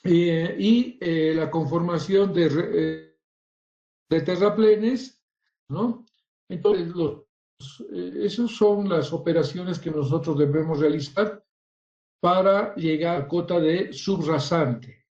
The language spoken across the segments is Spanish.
La conformación de terraplenes, ¿no? Entonces, esas son las operaciones que nosotros debemos realizar para llegar a cota de subrasante.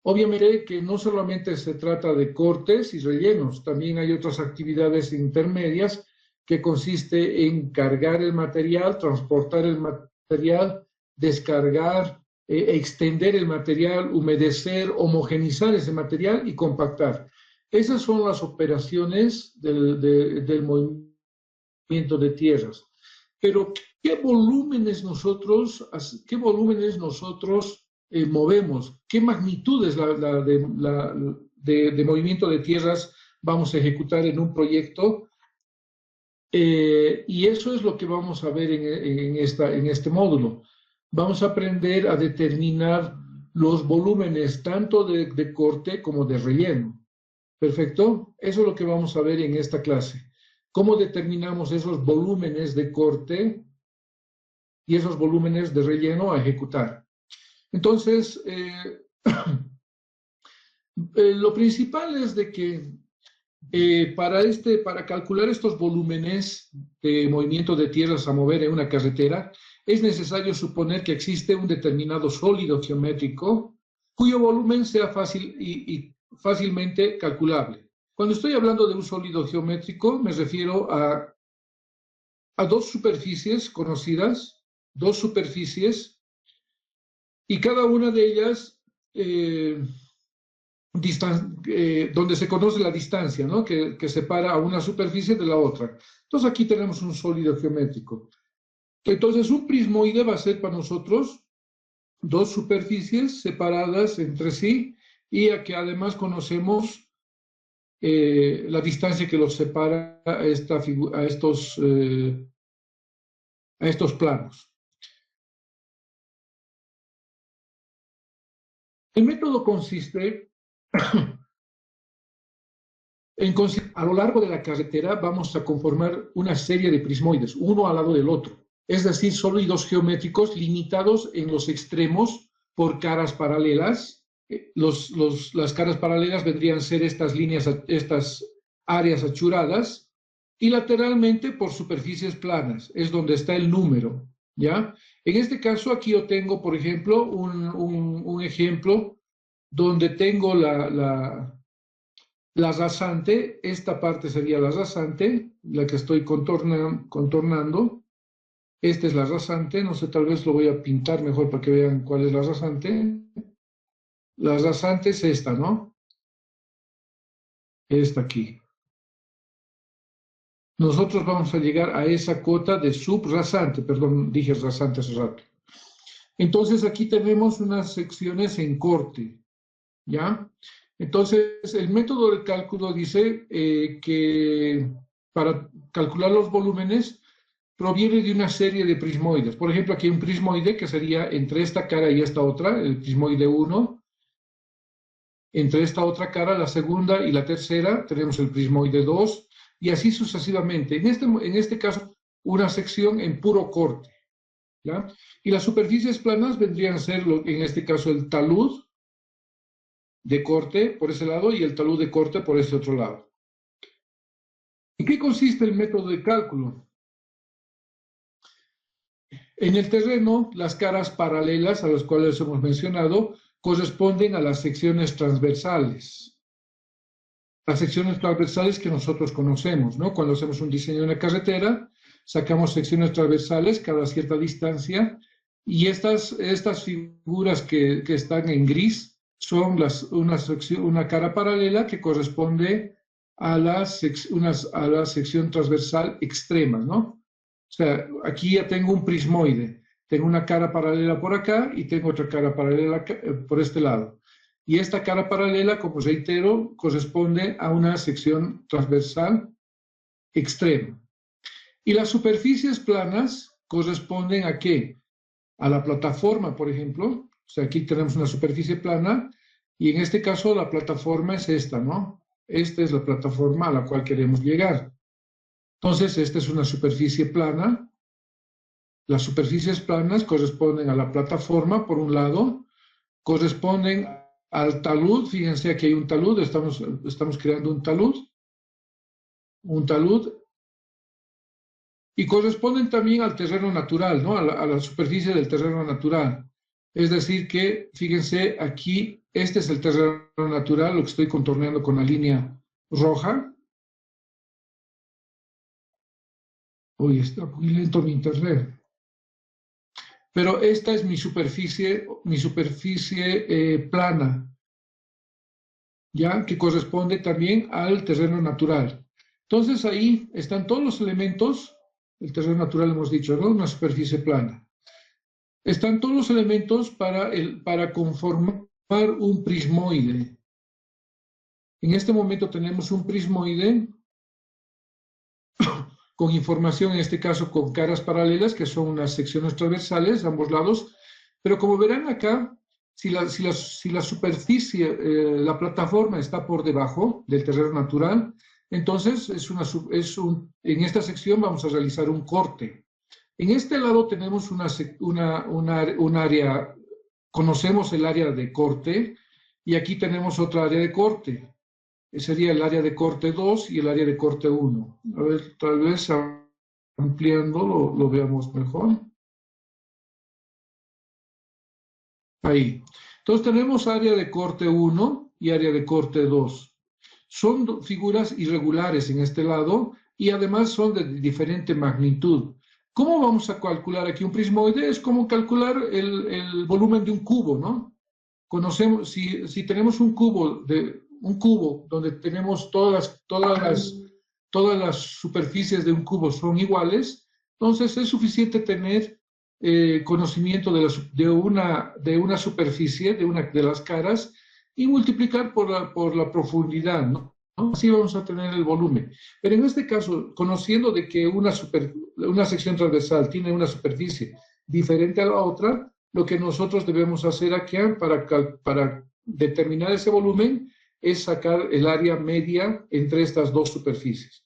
Obviamente que no solamente se trata de cortes y rellenos, también hay otras actividades intermedias que consiste en cargar el material, transportar el material, descargar, extender el material, humedecer, homogenizar ese material y compactar. Esas son las operaciones del movimiento de tierras. Pero, ¿qué volúmenes nosotros movemos? ¿Qué magnitudes de movimiento de tierras vamos a ejecutar en un proyecto? Y eso es lo que vamos a ver en este módulo. Vamos a aprender a determinar los volúmenes tanto de corte como de relleno. ¿Perfecto? Eso es lo que vamos a ver en esta clase. ¿Cómo determinamos esos volúmenes de corte y esos volúmenes de relleno a ejecutar? Entonces, lo principal es de que para calcular estos volúmenes de movimiento de tierras a mover en una carretera, es necesario suponer que existe un determinado sólido geométrico cuyo volumen sea fácil y fácilmente calculable. Cuando estoy hablando de un sólido geométrico, me refiero a dos superficies conocidas, dos superficies, y cada una de ellas donde se conoce la distancia, ¿no? que separa a una superficie de la otra. Entonces aquí tenemos un sólido geométrico. Entonces un prismoide va a ser para nosotros dos superficies separadas entre sí y a que además conocemos la distancia que los separa a estos planos. El método consiste a lo largo de la carretera vamos a conformar una serie de prismoides, uno al lado del otro, es decir, sólidos geométricos limitados en los extremos por caras paralelas. Las caras paralelas vendrían a ser estas líneas, estas áreas achuradas, y lateralmente por superficies planas, es donde está el número, ¿ya? En este caso aquí yo tengo, por ejemplo, un ejemplo donde tengo la rasante. Esta parte sería la rasante, la que estoy contornando. Esta es la rasante, no sé, tal vez lo voy a pintar mejor para que vean cuál es la rasante. La rasante es esta, ¿no? Esta aquí. Nosotros vamos a llegar a esa cota de subrasante, perdón, dije rasante hace rato. Entonces aquí tenemos unas secciones en corte, ¿ya? Entonces el método de cálculo dice que para calcular los volúmenes proviene de una serie de prismoides. Por ejemplo, aquí hay un prismoide que sería entre esta cara y esta otra, el prismoide 1. Entre esta otra cara, la segunda y la tercera, tenemos el prismoide 2, y así sucesivamente. En este caso, una sección en puro corte, ¿ya? Y las superficies planas vendrían a ser, en este caso, el talud de corte por ese lado y el talud de corte por este otro lado. ¿En qué consiste el método de cálculo? En el terreno, las caras paralelas a las cuales hemos mencionado corresponden a las secciones transversales. Las secciones transversales que nosotros conocemos, ¿no? Cuando hacemos un diseño de una carretera, sacamos secciones transversales cada cierta distancia, y estas figuras que están en gris son una cara paralela que corresponde a la sección transversal extrema, ¿no? O sea, aquí ya tengo un prismoide, tengo una cara paralela por acá y tengo otra cara paralela por este lado. Y esta cara paralela, como reitero, corresponde a una sección transversal extrema. Y las superficies planas corresponden ¿a qué? A la plataforma, por ejemplo. O sea, aquí tenemos una superficie plana y en este caso la plataforma es esta, ¿no? Esta es la plataforma a la cual queremos llegar. Entonces, esta es una superficie plana. Las superficies planas corresponden a la plataforma, por un lado, corresponden al talud. Fíjense, aquí hay un talud, estamos creando un talud, y corresponden también al terreno natural, ¿no? A la superficie del terreno natural. Es decir que, fíjense, aquí, este es el terreno natural, lo que estoy contorneando con la línea roja. Uy, está muy lento mi internet. Pero esta es mi superficie plana, ¿ya? Que corresponde también al terreno natural. Entonces ahí están todos los elementos, el terreno natural hemos dicho, ¿no? Una superficie plana. Están todos los elementos para conformar un prismoide. En este momento tenemos un prismoide con información, en este caso con caras paralelas, que son unas secciones transversales a ambos lados, pero como verán acá, si la superficie, la plataforma está por debajo del terreno natural, entonces en esta sección vamos a realizar un corte. En este lado tenemos un área, conocemos el área de corte, y aquí tenemos otra área de corte. Sería el área de corte 2 y el área de corte 1. A ver, tal vez ampliando lo veamos mejor. Ahí. Entonces tenemos área de corte 1 y área de corte 2. Son figuras irregulares en este lado y además son de diferente magnitud. ¿Cómo vamos a calcular aquí un prismoide? Es como calcular el volumen de un cubo, ¿no? Conocemos, si tenemos un cubo donde tenemos todas las superficies de un cubo son iguales, entonces es suficiente tener conocimiento de una superficie, de las caras, y multiplicar por la profundidad, ¿no? Así vamos a tener el volumen. Pero en este caso, conociendo de que una sección transversal tiene una superficie diferente a la otra, lo que nosotros debemos hacer aquí para determinar ese volumen es sacar el área media entre estas dos superficies.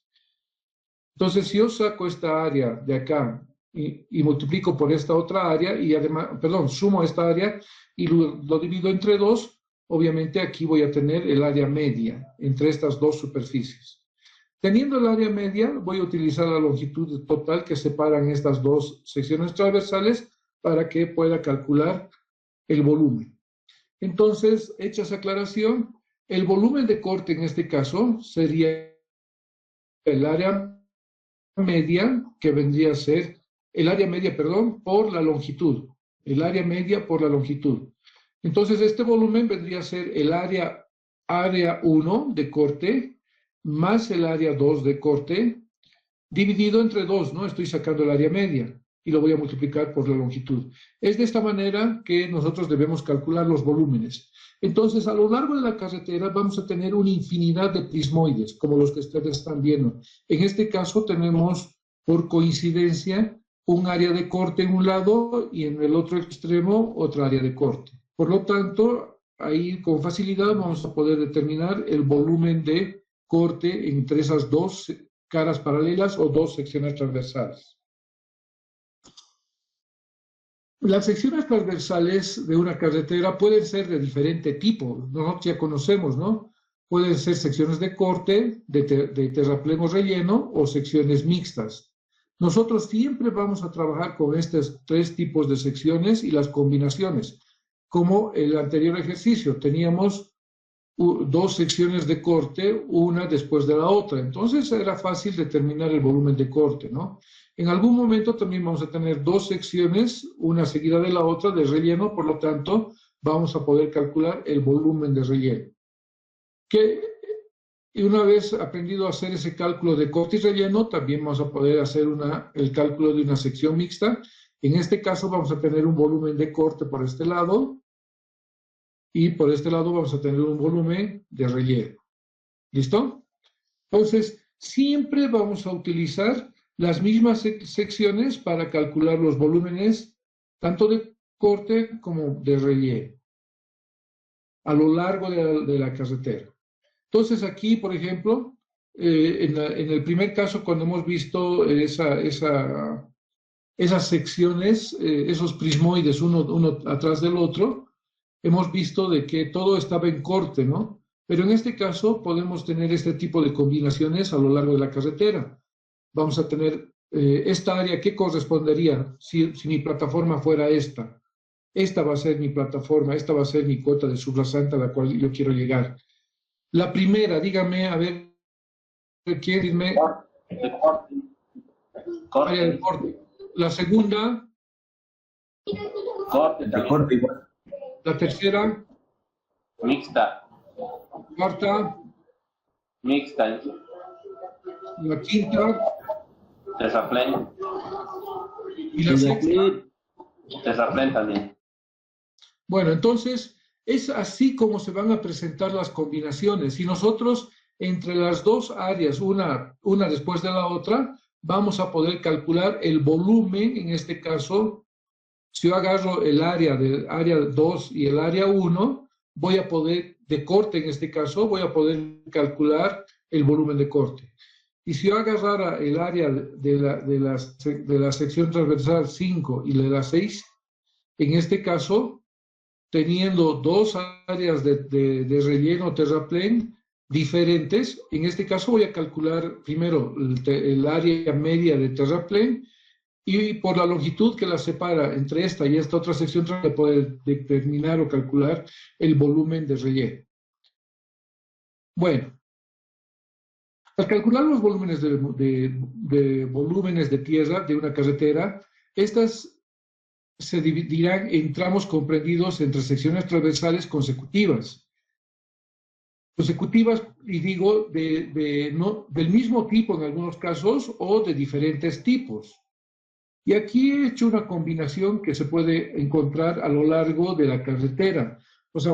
Entonces, si yo saco esta área de acá y multiplico por esta otra área, y además, perdón, sumo esta área y lo divido entre 2, obviamente aquí voy a tener el área media entre estas dos superficies. Teniendo el área media, voy a utilizar la longitud total que separan estas dos secciones transversales para que pueda calcular el volumen. Entonces, hecha esa aclaración, el volumen de corte en este caso sería el área media, que vendría a ser el área media, perdón, por la longitud. El área media por la longitud. Entonces, este volumen vendría a ser el área 1 de corte más el área 2 de corte dividido entre 2, ¿no? Estoy sacando el área media y lo voy a multiplicar por la longitud. Es de esta manera que nosotros debemos calcular los volúmenes. Entonces, a lo largo de la carretera vamos a tener una infinidad de prismoides, como los que ustedes están viendo. En este caso tenemos, por coincidencia, un área de corte en un lado y en el otro extremo otra área de corte. Por lo tanto, ahí con facilidad vamos a poder determinar el volumen de corte entre esas dos caras paralelas o dos secciones transversales. Las secciones transversales de una carretera pueden ser de diferente tipo, nosotros ya conocemos, ¿no? Pueden ser secciones de corte, de terrapleno relleno o secciones mixtas. Nosotros siempre vamos a trabajar con estos tres tipos de secciones y las combinaciones. Como el anterior ejercicio, teníamos dos secciones de corte, una después de la otra. Entonces era fácil determinar el volumen de corte, ¿no? En algún momento también vamos a tener dos secciones, una seguida de la otra, de relleno, por lo tanto, vamos a poder calcular el volumen de relleno. Y una vez aprendido a hacer ese cálculo de corte y relleno, también vamos a poder hacer el cálculo de una sección mixta. En este caso vamos a tener un volumen de corte por este lado, y por este lado vamos a tener un volumen de relleno. ¿Listo? Entonces, siempre vamos a utilizar las mismas secciones para calcular los volúmenes, tanto de corte como de relleno, a lo largo de la carretera. Entonces, aquí, por ejemplo, en el primer caso, cuando hemos visto esas secciones, esos prismoides uno atrás del otro, hemos visto de que todo estaba en corte, ¿no? Pero en este caso podemos tener este tipo de combinaciones a lo largo de la carretera. Vamos a tener esta área, ¿qué correspondería si mi plataforma fuera esta? Esta va a ser mi plataforma, esta va a ser mi cuota de subrasante a la cual yo quiero llegar. La primera, dígame, a ver, ¿quién dime? Área de corte. La segunda. Corte también. La tercera. Mixta. Cuarta. Mixta. La quinta. Terraplén. Y la sexta. Terraplén también. Bueno, entonces es así como se van a presentar las combinaciones. Y nosotros, entre las dos áreas, una después de la otra, vamos a poder calcular el volumen, en este caso, si yo agarro el área del área 2 y el área 1, voy a poder, de corte en este caso, voy a poder calcular el volumen de corte. Y si yo agarrara el área de la sección transversal 5 y de la 6, en este caso, teniendo dos áreas de relleno terraplén diferentes, en este caso voy a calcular primero el área media de terraplén y por la longitud que la separa entre esta y esta otra sección voy a poder determinar o calcular el volumen de relleno. Bueno, al calcular los volúmenes de volúmenes de tierra de una carretera, estas se dividirán en tramos comprendidos entre secciones transversales consecutivas. Consecutivas, y digo, del mismo tipo en algunos casos o de diferentes tipos. Y aquí he hecho una combinación que se puede encontrar a lo largo de la carretera. O sea,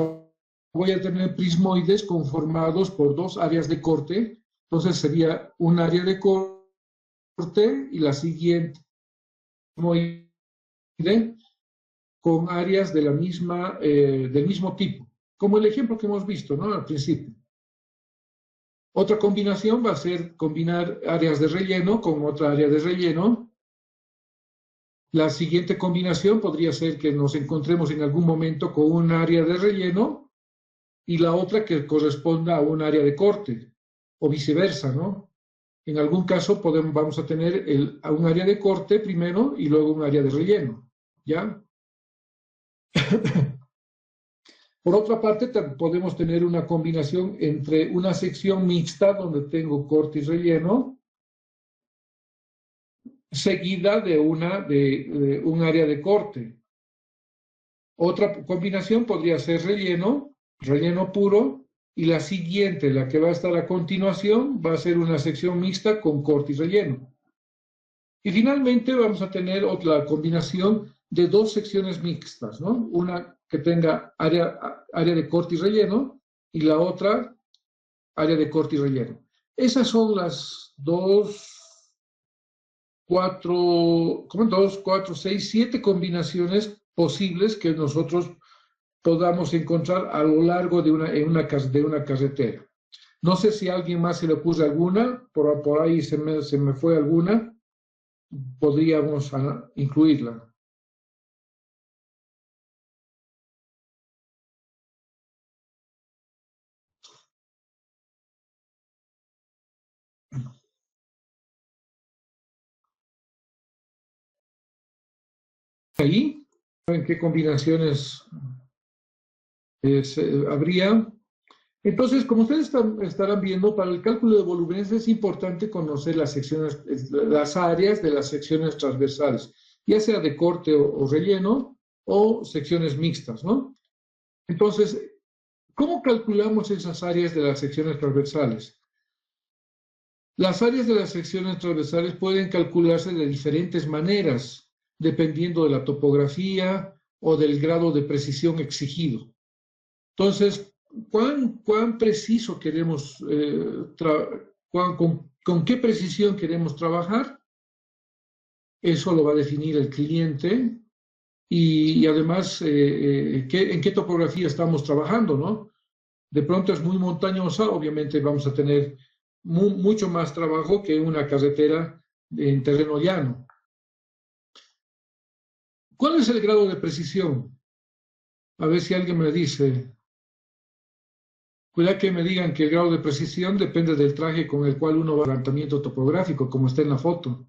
voy a tener prismoides conformados por dos áreas de corte. Entonces sería un área de corte y la siguiente con áreas de del mismo tipo, como el ejemplo que hemos visto, ¿no? Al principio. Otra combinación va a ser combinar áreas de relleno con otra área de relleno. La siguiente combinación podría ser que nos encontremos en algún momento con un área de relleno y la otra que corresponda a un área de corte, o viceversa, ¿no? En algún caso vamos a tener un área de corte primero y luego un área de relleno, ¿ya? Por otra parte, podemos tener una combinación entre una sección mixta donde tengo corte y relleno, seguida de un área de corte. Otra combinación podría ser relleno puro, y la siguiente, la que va a estar a continuación, va a ser una sección mixta con corte y relleno. Y finalmente vamos a tener otra combinación de dos secciones mixtas, ¿no? Una que tenga área de corte y relleno y la otra área de corte y relleno. Esas son las 7 combinaciones posibles que nosotros podamos encontrar a lo largo de una carretera. No sé si a alguien más se le ocurre alguna, por ahí se me fue alguna, podríamos incluirla. Ahí, ¿en qué combinaciones habría? Entonces, como ustedes estarán viendo, para el cálculo de volúmenes es importante conocer las áreas de las secciones transversales, ya sea de corte o relleno o secciones mixtas, ¿no? Entonces, ¿cómo calculamos esas áreas de las secciones transversales? Las áreas de las secciones transversales pueden calcularse de diferentes maneras, dependiendo de la topografía o del grado de precisión exigido. Entonces, ¿cuán preciso queremos, con qué precisión queremos trabajar? Eso lo va a definir el cliente y además en qué topografía estamos trabajando, ¿no? De pronto es muy montañosa, obviamente vamos a tener mucho más trabajo que una carretera en terreno llano. ¿Cuál es el grado de precisión? A ver si alguien me dice. Cuidado que me digan que el grado de precisión depende del traje con el cual uno va al levantamiento topográfico, como está en la foto.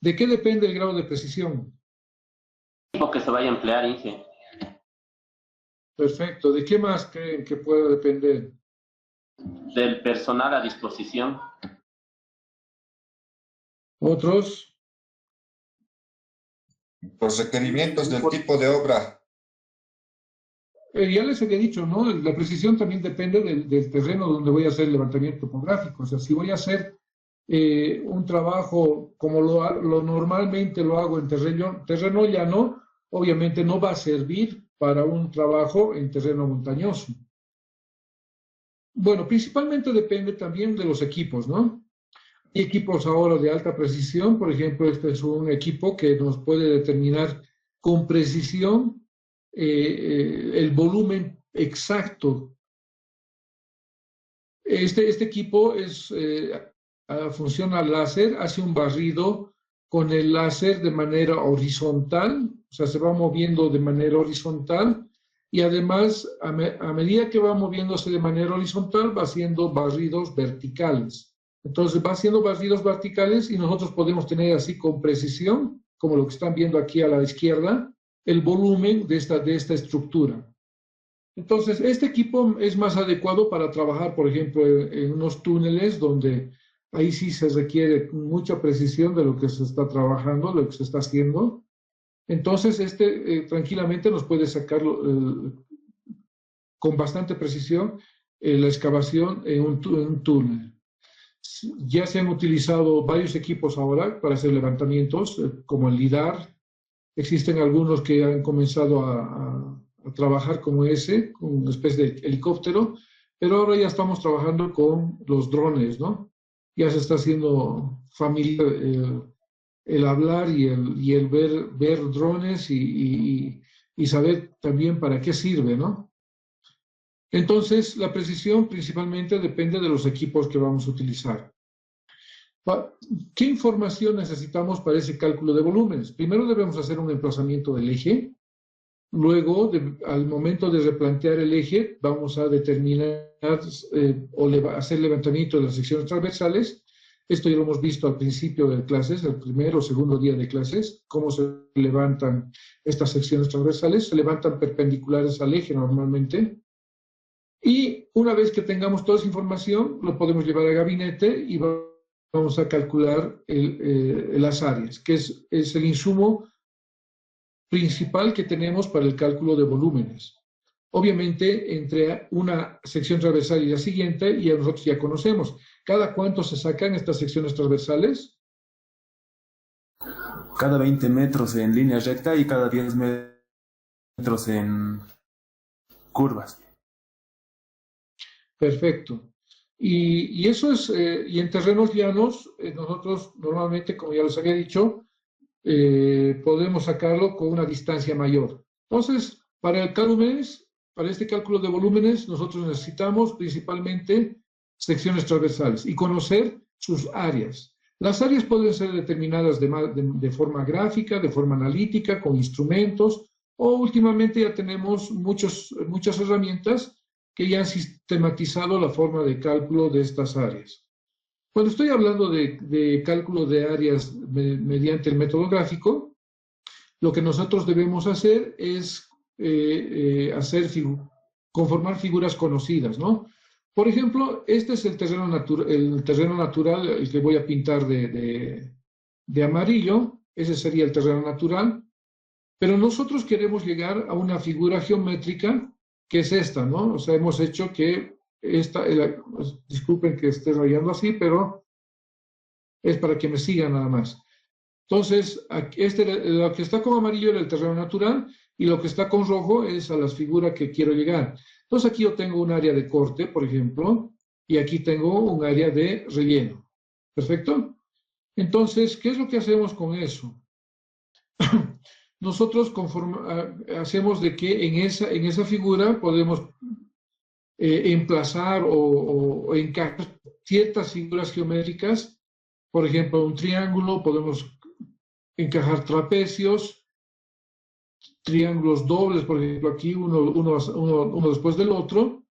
¿De qué depende el grado de precisión? Tipo que se vaya a emplear, Inge. Perfecto. ¿De qué más creen que pueda depender? Del personal a disposición. ¿Otros? Los requerimientos del tipo de obra. Ya les había dicho, ¿no? La precisión también depende del terreno donde voy a hacer el levantamiento topográfico. O sea, si voy a hacer un trabajo como lo normalmente lo hago en terreno llano, obviamente no va a servir para un trabajo en terreno montañoso. Bueno, principalmente depende también de los equipos, ¿no? Hay equipos ahora de alta precisión, por ejemplo, este es un equipo que nos puede determinar con precisión el volumen exacto. Este equipo funciona láser, hace un barrido con el láser de manera horizontal, o sea, se va moviendo de manera horizontal y además, a medida que va moviéndose de manera horizontal, va haciendo barridos verticales. Entonces, va haciendo barridos verticales y nosotros podemos tener así con precisión, como lo que están viendo aquí a la izquierda, el volumen de esta estructura. Entonces, este equipo es más adecuado para trabajar, por ejemplo, en unos túneles donde ahí sí se requiere mucha precisión de lo que se está trabajando, lo que se está haciendo. Entonces, tranquilamente nos puede sacar con bastante precisión la excavación en un túnel. Ya se han utilizado varios equipos ahora para hacer levantamientos, como el LIDAR. Existen algunos que han comenzado a trabajar como con una especie de helicóptero, pero ahora ya estamos trabajando con los drones, ¿no? Ya se está haciendo familiar el hablar y el ver drones y saber también para qué sirve, ¿no? Entonces, la precisión principalmente depende de los equipos que vamos a utilizar. ¿Qué información necesitamos para ese cálculo de volúmenes? Primero debemos hacer un emplazamiento del eje. Luego, al momento de replantear el eje, vamos a determinar o hacer levantamiento de las secciones transversales. Esto ya lo hemos visto al principio de clases, el primer o segundo día de clases, cómo se levantan estas secciones transversales. Se levantan perpendiculares al eje normalmente. Y una vez que tengamos toda esa información, lo podemos llevar al gabinete y vamos a calcular las áreas, que es el insumo principal que tenemos para el cálculo de volúmenes. Obviamente, entre una sección transversal y la siguiente, ya nosotros ya conocemos. ¿Cada cuánto se sacan estas secciones transversales? Cada 20 metros en línea recta y cada 10 metros en curvas. Perfecto. Y eso es, y en terrenos llanos, nosotros normalmente, como ya les había dicho, podemos sacarlo con una distancia mayor. Entonces, para este cálculo de volúmenes, nosotros necesitamos principalmente secciones transversales y conocer sus áreas. Las áreas pueden ser determinadas de forma gráfica, de forma analítica, con instrumentos, o últimamente ya tenemos muchas herramientas que ya han sistematizado la forma de cálculo de estas áreas. Cuando estoy hablando de cálculo de áreas mediante el método gráfico, lo que nosotros debemos hacer es conformar figuras conocidas, ¿no? Por ejemplo, este es el terreno natural, el que voy a pintar de amarillo. Ese sería el terreno natural. Pero nosotros queremos llegar a una figura geométrica que es esta, ¿no? O sea, hemos hecho que disculpen que esté rayando así, pero es para que me sigan nada más. Entonces, lo que está con amarillo era el terreno natural y lo que está con rojo es a la figura que quiero llegar. Entonces, aquí yo tengo un área de corte, por ejemplo, y aquí tengo un área de relleno. ¿Perfecto? Entonces, ¿qué es lo que hacemos con eso? Nosotros hacemos de que en esa figura podemos emplazar o encajar ciertas figuras geométricas. Por ejemplo, un triángulo, podemos encajar trapecios, triángulos dobles, por ejemplo, aquí uno después del otro.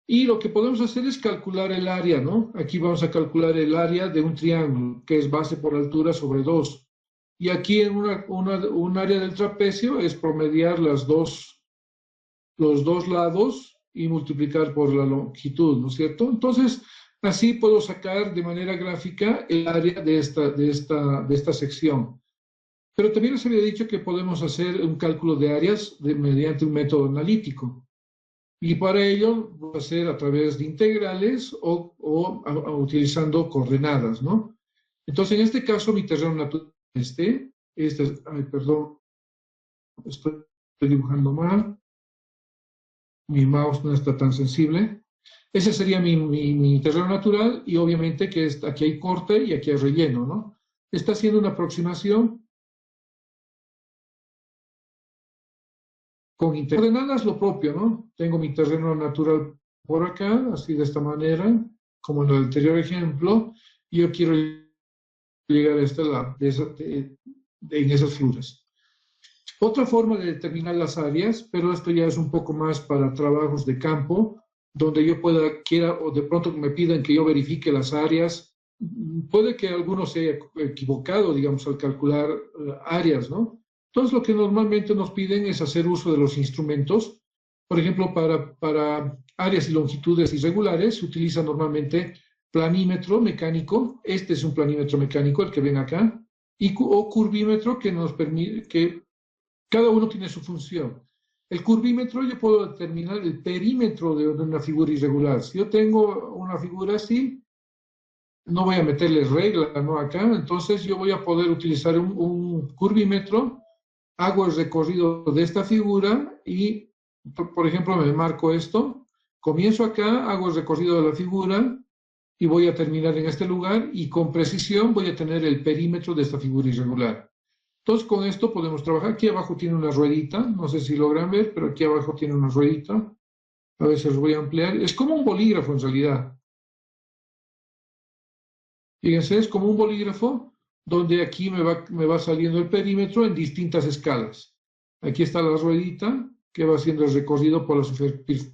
Y lo que podemos hacer es calcular el área, ¿no? Aquí vamos a calcular el área de un triángulo, que es base por altura sobre 2. Y aquí en un área del trapecio es promediar los dos lados y multiplicar por la longitud, ¿no es cierto? Entonces, así puedo sacar de manera gráfica el área de esta sección. Pero también les había dicho que podemos hacer un cálculo de áreas mediante un método analítico. Y para ello va a ser a través de integrales o utilizando coordenadas, ¿no? Entonces, en este caso, mi terreno natural ay, perdón, estoy dibujando mal. Mi mouse no está tan sensible. Ese sería mi terreno natural y obviamente que aquí hay corte y aquí hay relleno, ¿no? Está haciendo una aproximación con coordenadas lo propio, ¿no? Tengo mi terreno natural por acá, así de esta manera, como en el anterior ejemplo, y yo quiero llegar a este lado, en esas figuras. Otra forma de determinar las áreas, pero esto ya es un poco más para trabajos de campo, donde yo quiera, o de pronto me pidan que yo verifique las áreas. Puede que alguno se haya equivocado, digamos, al calcular áreas, ¿no? Entonces, lo que normalmente nos piden es hacer uso de los instrumentos. Por ejemplo, para áreas y longitudes irregulares se utiliza normalmente planímetro mecánico. Este es un planímetro mecánico, el que ven acá, o curvímetro, que nos permite que cada uno tiene su función. El curvímetro, yo puedo determinar el perímetro de una figura irregular. Si yo tengo una figura así, no voy a meterle regla, ¿no? Acá, entonces yo voy a poder utilizar un curvímetro, hago el recorrido de esta figura y, por ejemplo, me marco esto, comienzo acá, hago el recorrido de la figura y voy a terminar en este lugar y con precisión voy a tener el perímetro de esta figura irregular. Entonces, con esto podemos trabajar. Aquí abajo tiene una ruedita, no sé si logran ver, pero aquí abajo tiene una ruedita. A ver si os voy a ampliar. Es como un bolígrafo en realidad. Fíjense, es como un bolígrafo donde aquí me va saliendo el perímetro en distintas escalas. Aquí está la ruedita que va haciendo el recorrido por la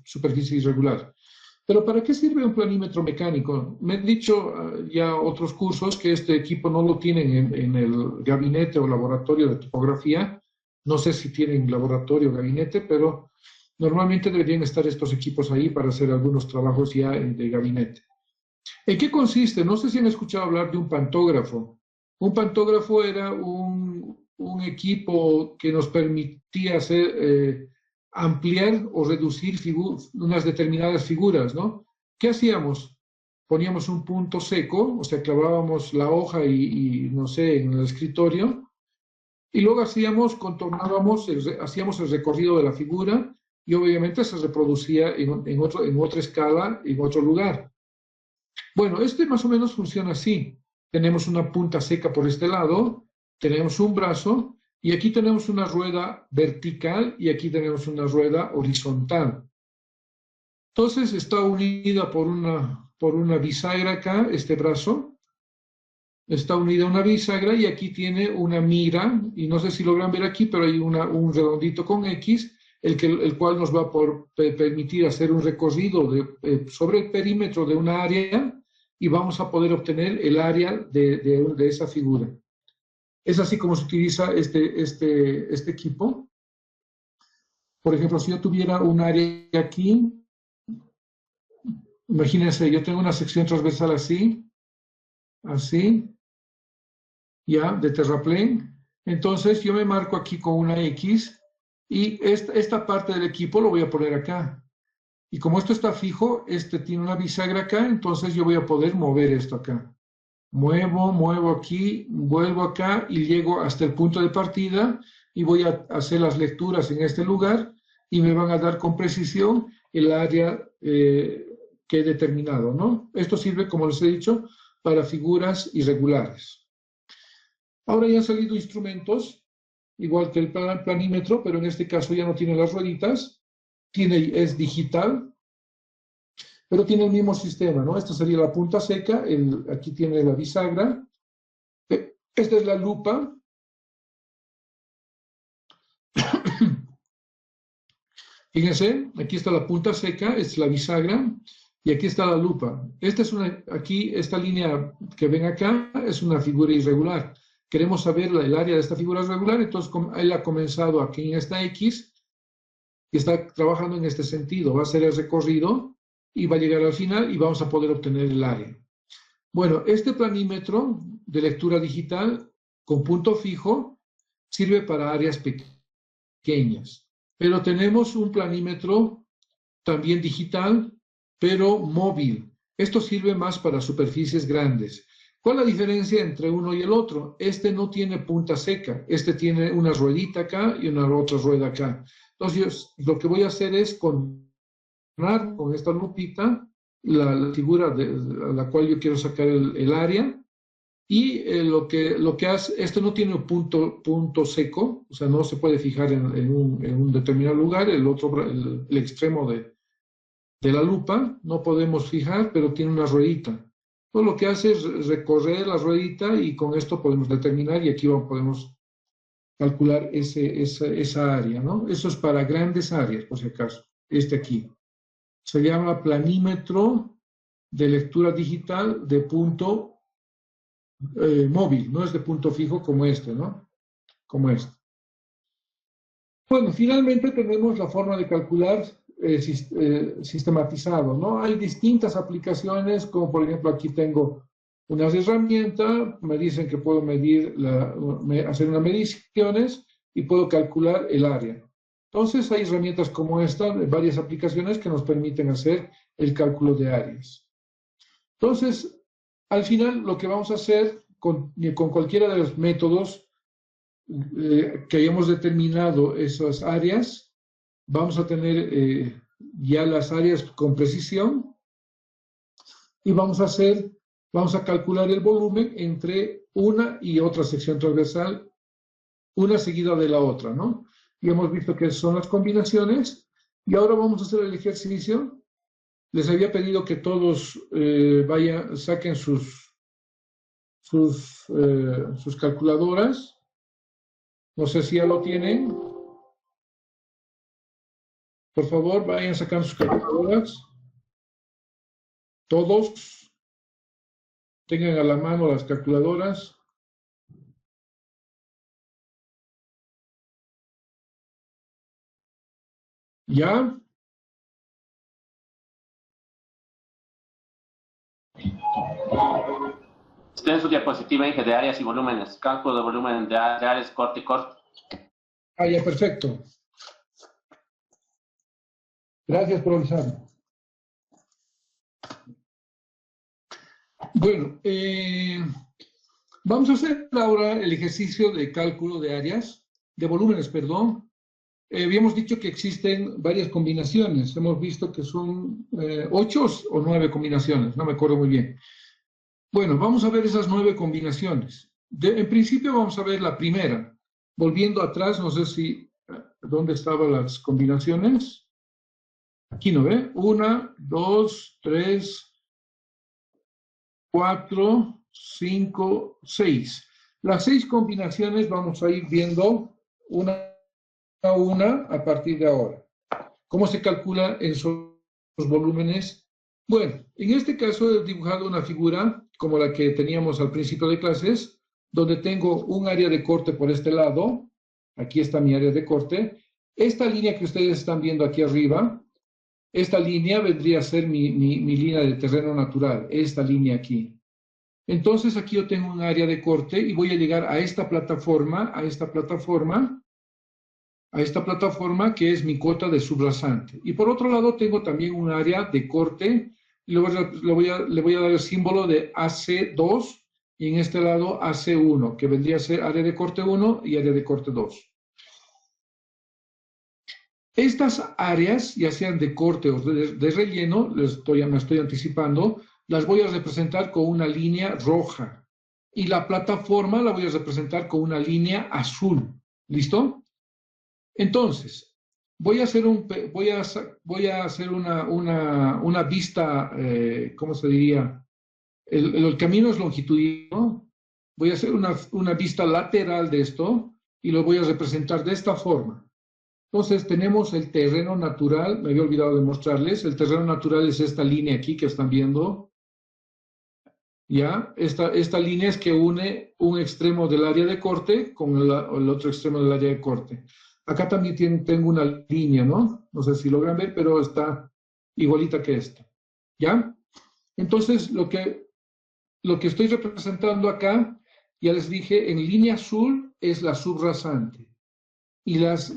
superficie irregular. Pero ¿para qué sirve un planímetro mecánico? Me han dicho ya otros cursos que este equipo no lo tienen en el gabinete o laboratorio de topografía. No sé si tienen laboratorio o gabinete, pero normalmente deberían estar estos equipos ahí para hacer algunos trabajos ya de gabinete. ¿En qué consiste? No sé si han escuchado hablar de un pantógrafo. Un pantógrafo era un equipo que nos permitía hacer, ampliar o reducir unas determinadas figuras, ¿no? ¿Qué hacíamos? Poníamos un punto seco, o sea, clavábamos la hoja y no sé, en el escritorio, y luego contornábamos, hacíamos el recorrido de la figura y obviamente se reproducía en otra escala, en otro lugar. Bueno, este más o menos funciona así. Tenemos una punta seca por este lado, tenemos un brazo y aquí tenemos una rueda vertical y aquí tenemos una rueda horizontal. Entonces está unida por una bisagra acá, este brazo. Está unida a una bisagra y aquí tiene una mira, y no sé si logran ver aquí, pero hay un redondito con X, el cual nos va a permitir hacer un recorrido sobre el perímetro de una área y vamos a poder obtener el área de esa figura. Es así como se utiliza este equipo. Por ejemplo, si yo tuviera un área aquí, imagínense, yo tengo una sección transversal así, ya, de terraplén. Entonces yo me marco aquí con una X y esta parte del equipo lo voy a poner acá. Y como esto está fijo, tiene una bisagra acá, entonces yo voy a poder mover esto acá. Muevo aquí, vuelvo acá y llego hasta el punto de partida y voy a hacer las lecturas en este lugar y me van a dar con precisión el área que he determinado, ¿no? Esto sirve, como les he dicho, para figuras irregulares. Ahora ya han salido instrumentos, igual que el planímetro, pero en este caso ya no tiene las rueditas, es digital, pero tiene el mismo sistema, ¿no? Esta sería la punta seca, aquí tiene la bisagra, esta es la lupa, Fíjense, aquí está la punta seca, es la bisagra, y aquí está la lupa. Esta línea que ven acá es una figura irregular. Queremos saber el área de esta figura irregular, entonces él ha comenzado aquí en esta X y está trabajando en este sentido. Va a hacer el recorrido y va a llegar al final y vamos a poder obtener el área. Bueno, este planímetro de lectura digital con punto fijo sirve para áreas pequeñas, pero tenemos un planímetro también digital, pero móvil. Esto sirve más para superficies grandes. ¿Cuál es la diferencia entre uno y el otro? Este no tiene punta seca, este tiene una ruedita acá y una otra rueda acá. Entonces, lo que voy a hacer es con esta lupita la figura a la cual yo quiero sacar el área, y lo que hace, esto no tiene un punto seco, o sea, no se puede fijar en un determinado lugar, el extremo de la lupa no podemos fijar, pero tiene una ruedita. Entonces lo que hace es recorrer la ruedita y con esto podemos determinar, y aquí podemos calcular esa área, ¿no? Eso es para grandes áreas, por si acaso. Este aquí se llama planímetro de lectura digital de punto móvil, no es de punto fijo como este, ¿no? Como este. Bueno, finalmente tenemos la forma de calcular sistematizado, ¿no? Hay distintas aplicaciones, como por ejemplo aquí tengo unas herramientas, me dicen que puedo hacer unas mediciones y puedo calcular el área. Entonces hay herramientas como esta, varias aplicaciones que nos permiten hacer el cálculo de áreas. Entonces, al final lo que vamos a hacer con cualquiera de los métodos que hayamos determinado esas áreas, vamos a tener ya las áreas con precisión y vamos a calcular el volumen entre una y otra sección transversal, una seguida de la otra, ¿no? Y hemos visto que son las combinaciones, y ahora vamos a hacer el ejercicio. Les había pedido que todos saquen sus calculadoras. No sé si ya lo tienen. Por favor, vayan sacando sus calculadoras. Todos tengan a la mano las calculadoras. ¿Ya? Está en su diapositiva, Inge, de áreas y volúmenes. Cálculo de volumen de áreas, corte. Ah, ya, perfecto. Gracias por avisarme. Bueno, vamos a hacer ahora el ejercicio de cálculo de áreas, de volúmenes, perdón. Habíamos dicho que existen varias combinaciones. Hemos visto que son 8 o 9 combinaciones, no me acuerdo muy bien. Bueno, vamos a ver esas 9 combinaciones. En principio vamos a ver la primera. Volviendo atrás, no sé si... ¿Dónde estaban las combinaciones? Aquí, ¿no ve? 1, 2, 3, 4, 5, 6. Las 6 combinaciones vamos a ir viendo una a una a partir de ahora. ¿Cómo se calcula en esos volúmenes? Bueno, en este caso he dibujado una figura como la que teníamos al principio de clases, donde tengo un área de corte por este lado. Aquí está mi área de corte. Esta línea que ustedes están viendo aquí arriba, esta línea vendría a ser mi línea de terreno natural, esta línea aquí. Entonces aquí yo tengo un área de corte y voy a llegar a esta plataforma que es mi cota de subrasante. Y por otro lado tengo también un área de corte, y le voy a dar el símbolo de AC2, y en este lado AC1, que vendría a ser área de corte 1 y área de corte 2. Estas áreas, ya sean de corte o de relleno, me estoy anticipando, las voy a representar con una línea roja. Y la plataforma la voy a representar con una línea azul. ¿Listo? Entonces, voy a hacer una vista, ¿cómo se diría? El camino es longitudinal. Voy a hacer una vista lateral de esto y lo voy a representar de esta forma. Entonces tenemos el terreno natural, me había olvidado de mostrarles, el terreno natural es esta línea aquí que están viendo, ¿ya? Esta línea es que une un extremo del área de corte con el otro extremo del área de corte. Acá también tengo una línea, ¿no? No sé si logran ver, pero está igualita que esta, ¿ya? Entonces, lo que estoy representando acá, ya les dije, en línea azul es la subrasante. Y las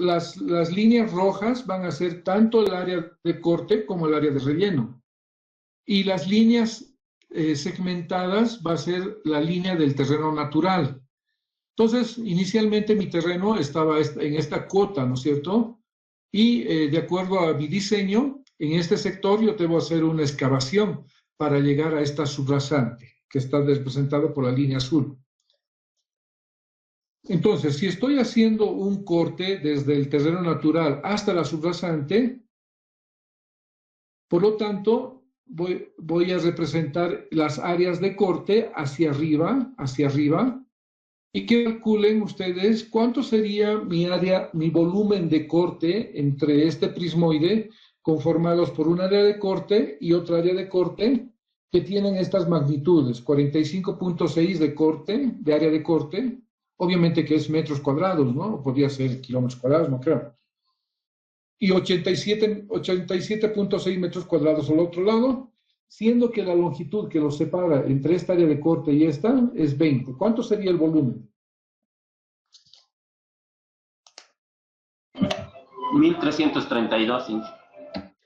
líneas rojas van a ser tanto el área de corte como el área de relleno. Y las líneas segmentadas va a ser la línea del terreno natural. Entonces, inicialmente mi terreno estaba en esta cota, ¿no es cierto? Y de acuerdo a mi diseño, en este sector yo debo hacer una excavación para llegar a esta subrasante, que está representado por la línea azul. Entonces, si estoy haciendo un corte desde el terreno natural hasta la subrasante, por lo tanto, voy a representar las áreas de corte hacia arriba, y que calculen ustedes cuánto sería mi volumen de corte entre este prismoide, conformados por un área de corte y otra área de corte, que tienen estas magnitudes, 45.6 de corte, de área de corte, obviamente que es metros cuadrados, ¿no? Podría ser kilómetros cuadrados, no creo. Y 87.6 metros cuadrados al otro lado, siendo que la longitud que los separa entre esta área de corte y esta es 20. ¿Cuánto sería el volumen? 1332.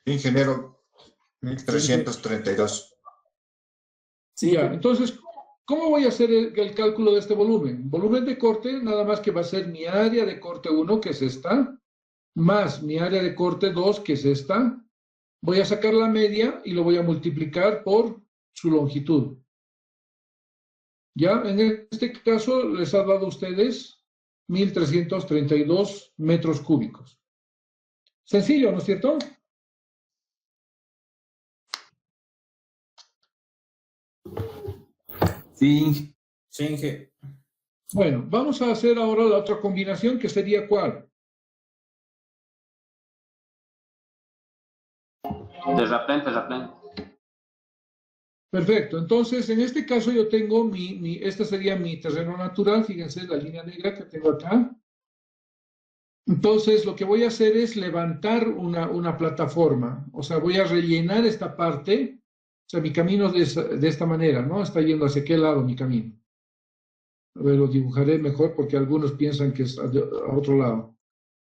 Ingeniero, 1332. Sí, ya. Entonces, ¿cómo voy a hacer el cálculo de este volumen? Volumen de corte, nada más que va a ser mi área de corte 1, que es esta, más mi área de corte 2, que es esta. Voy a sacar la media y lo voy a multiplicar por su longitud. Ya, en este caso les ha dado a ustedes 1332 metros cúbicos. Sencillo, ¿no es cierto? Sí. Sí, Inge. Bueno, vamos a hacer ahora la otra combinación, que sería ¿cuál? Terraplén. Perfecto. Entonces, en este caso yo tengo este sería mi terreno natural. Fíjense la línea negra que tengo acá. Entonces, lo que voy a hacer es levantar una plataforma. O sea, voy a rellenar esta parte. O sea, mi camino es de esta manera, ¿no? Está yendo hacia qué lado mi camino. A ver, lo dibujaré mejor porque algunos piensan que es a otro lado.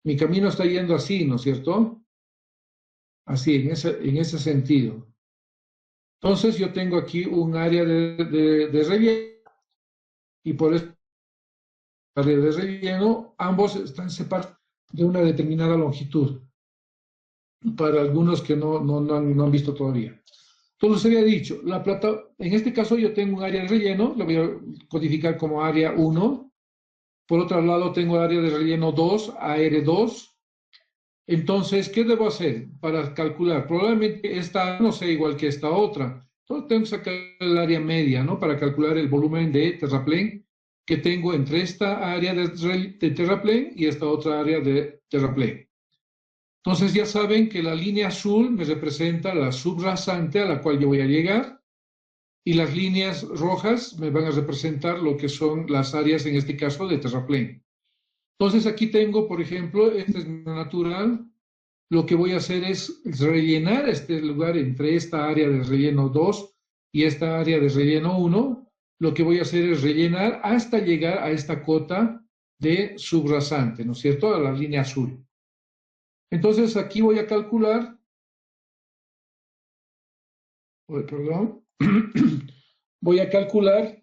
Mi camino está yendo así, ¿no es cierto? Así, en ese sentido. Entonces yo tengo aquí un área de relleno y por eso área de relleno ambos están separados de una determinada longitud para algunos que no han visto todavía. Entonces les había dicho, en este caso yo tengo un área de relleno, lo voy a codificar como área 1. Por otro lado tengo área de relleno 2, AR2. Entonces, ¿qué debo hacer para calcular? Probablemente esta no sea igual que esta otra. Entonces, tengo que sacar el área media, ¿no? Para calcular el volumen de terraplén que tengo entre esta área de terraplén y esta otra área de terraplén. Entonces, ya saben que la línea azul me representa la subrasante a la cual yo voy a llegar y las líneas rojas me van a representar lo que son las áreas, en este caso, de terraplén. Entonces aquí tengo, por ejemplo, este es natural. Lo que voy a hacer es rellenar este lugar entre esta área de relleno 2 y esta área de relleno 1. Lo que voy a hacer es rellenar hasta llegar a esta cota de subrasante, ¿no es cierto? A la línea azul. Entonces aquí voy a calcular, perdón, voy a calcular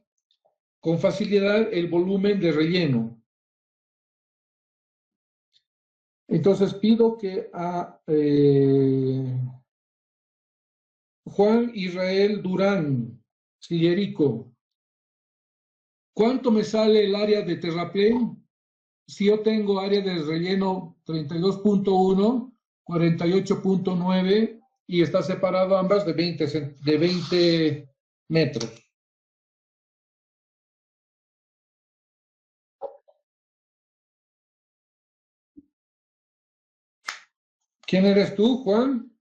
con facilidad el volumen de relleno. Entonces pido que a Juan Israel Durán Sillerico, ¿cuánto me sale el área de terraplén? Si yo tengo área de relleno 32.1, 48.9 y está separado ambas de 20 metros. ¿Quién eres tú, Juan?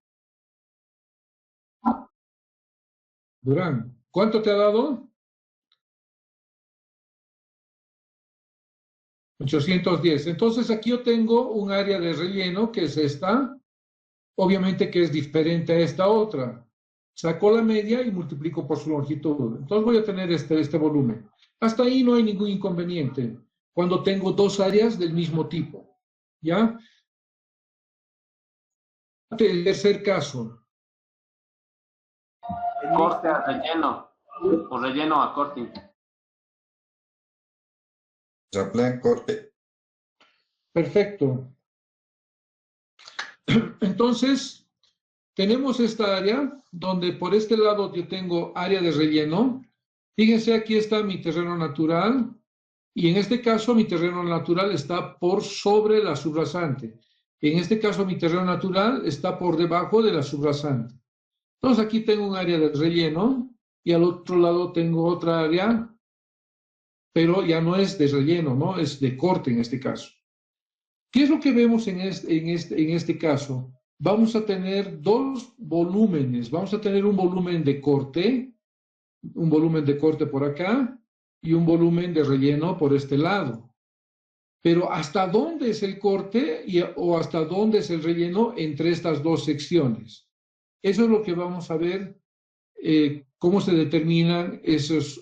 Durán. ¿Cuánto te ha dado? 810. Entonces aquí yo tengo un área de relleno que es esta, obviamente que es diferente a esta otra. Saco la media y multiplico por su longitud. Entonces voy a tener este volumen. Hasta ahí no hay ningún inconveniente cuando tengo dos áreas del mismo tipo. ¿Ya? El tercer caso. Corte a relleno. O relleno a corte. Terraplén, corte. Perfecto. Entonces, tenemos esta área donde por este lado yo tengo área de relleno. Fíjense, aquí está mi terreno natural y en este caso mi terreno natural está por sobre la subrasante. En este caso mi terreno natural está por debajo de la subrasante. Entonces aquí tengo un área de relleno y al otro lado tengo otra área, pero ya no es de relleno, ¿no? Es de corte en este caso. ¿Qué es lo que vemos en este caso? Vamos a tener dos volúmenes. Vamos a tener un volumen de corte por acá y un volumen de relleno por este lado. Pero ¿hasta dónde es el corte o hasta dónde es el relleno entre estas dos secciones? Eso es lo que vamos a ver, cómo se determinan esa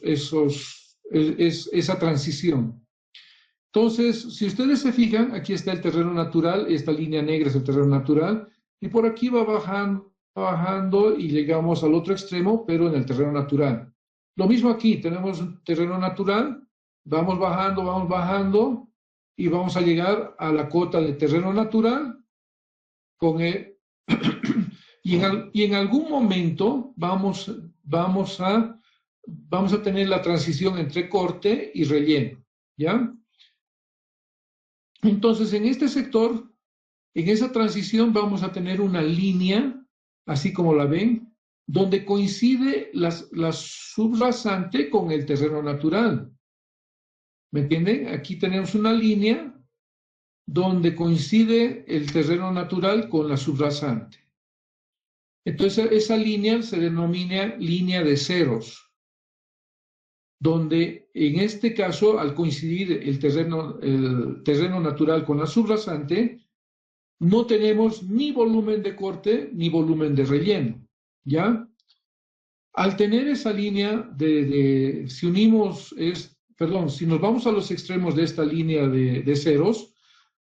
transición. Entonces, si ustedes se fijan, aquí está el terreno natural, esta línea negra es el terreno natural, y por aquí va bajando y llegamos al otro extremo, pero en el terreno natural. Lo mismo aquí, tenemos un terreno natural, vamos bajando, y vamos a llegar a la cota de terreno natural, y en algún momento vamos a tener la transición entre corte y relleno, ¿ya? Entonces, en este sector, en esa transición vamos a tener una línea, así como la ven, donde coincide la subrasante con el terreno natural. ¿Me entienden? Aquí tenemos una línea donde coincide el terreno natural con la subrasante. Entonces, esa línea se denomina línea de ceros, donde en este caso, al coincidir el terreno natural con la subrasante, no tenemos ni volumen de corte ni volumen de relleno, ¿ya? Al tener esa línea si nos vamos a los extremos de esta línea de ceros,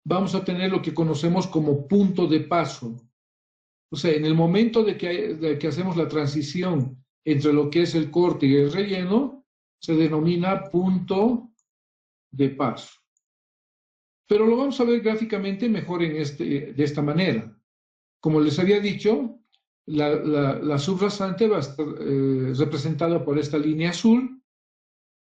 vamos a tener lo que conocemos como punto de paso. O sea, en el momento de que hacemos la transición entre lo que es el corte y el relleno, se denomina punto de paso. Pero lo vamos a ver gráficamente mejor de esta manera. Como les había dicho, la subrasante va a estar representada por esta línea azul.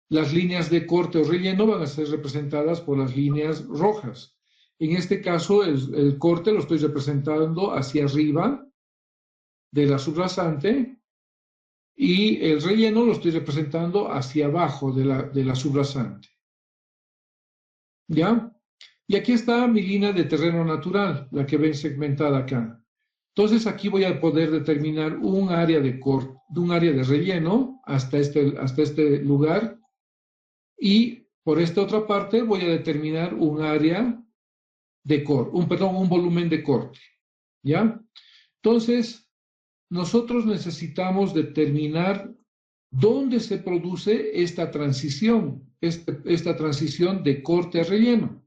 Las líneas de corte o relleno van a ser representadas por las líneas rojas. En este caso, el corte lo estoy representando hacia arriba de la subrasante y el relleno lo estoy representando hacia abajo de la subrasante. ¿Ya? Y aquí está mi línea de terreno natural, la que ven segmentada acá. Entonces aquí voy a poder determinar un área de relleno hasta este lugar, y por esta otra parte voy a determinar un área de un volumen de corte. ¿Ya? Entonces, nosotros necesitamos determinar dónde se produce esta transición de corte a relleno.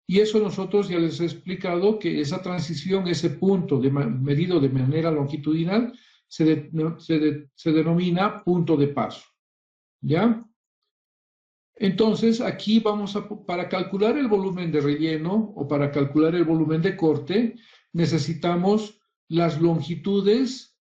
Y eso nosotros ya les he explicado que esa transición, ese punto medido de manera longitudinal, se denomina punto de paso. ¿Ya? Entonces, aquí para calcular el volumen de relleno o para calcular el volumen de corte, necesitamos las longitudes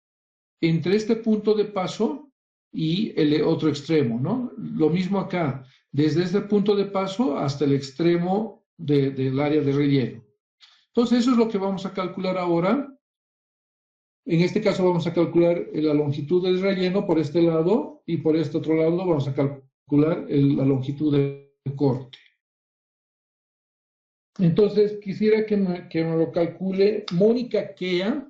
entre este punto de paso y el otro extremo, ¿no? Lo mismo acá, desde este punto de paso hasta el extremo del área de relleno. Entonces, eso es lo que vamos a calcular ahora. En este caso vamos a calcular la longitud del relleno por este lado, y por este otro lado vamos a calcular la longitud del corte. Entonces, quisiera que me lo calcule Mónica Kea.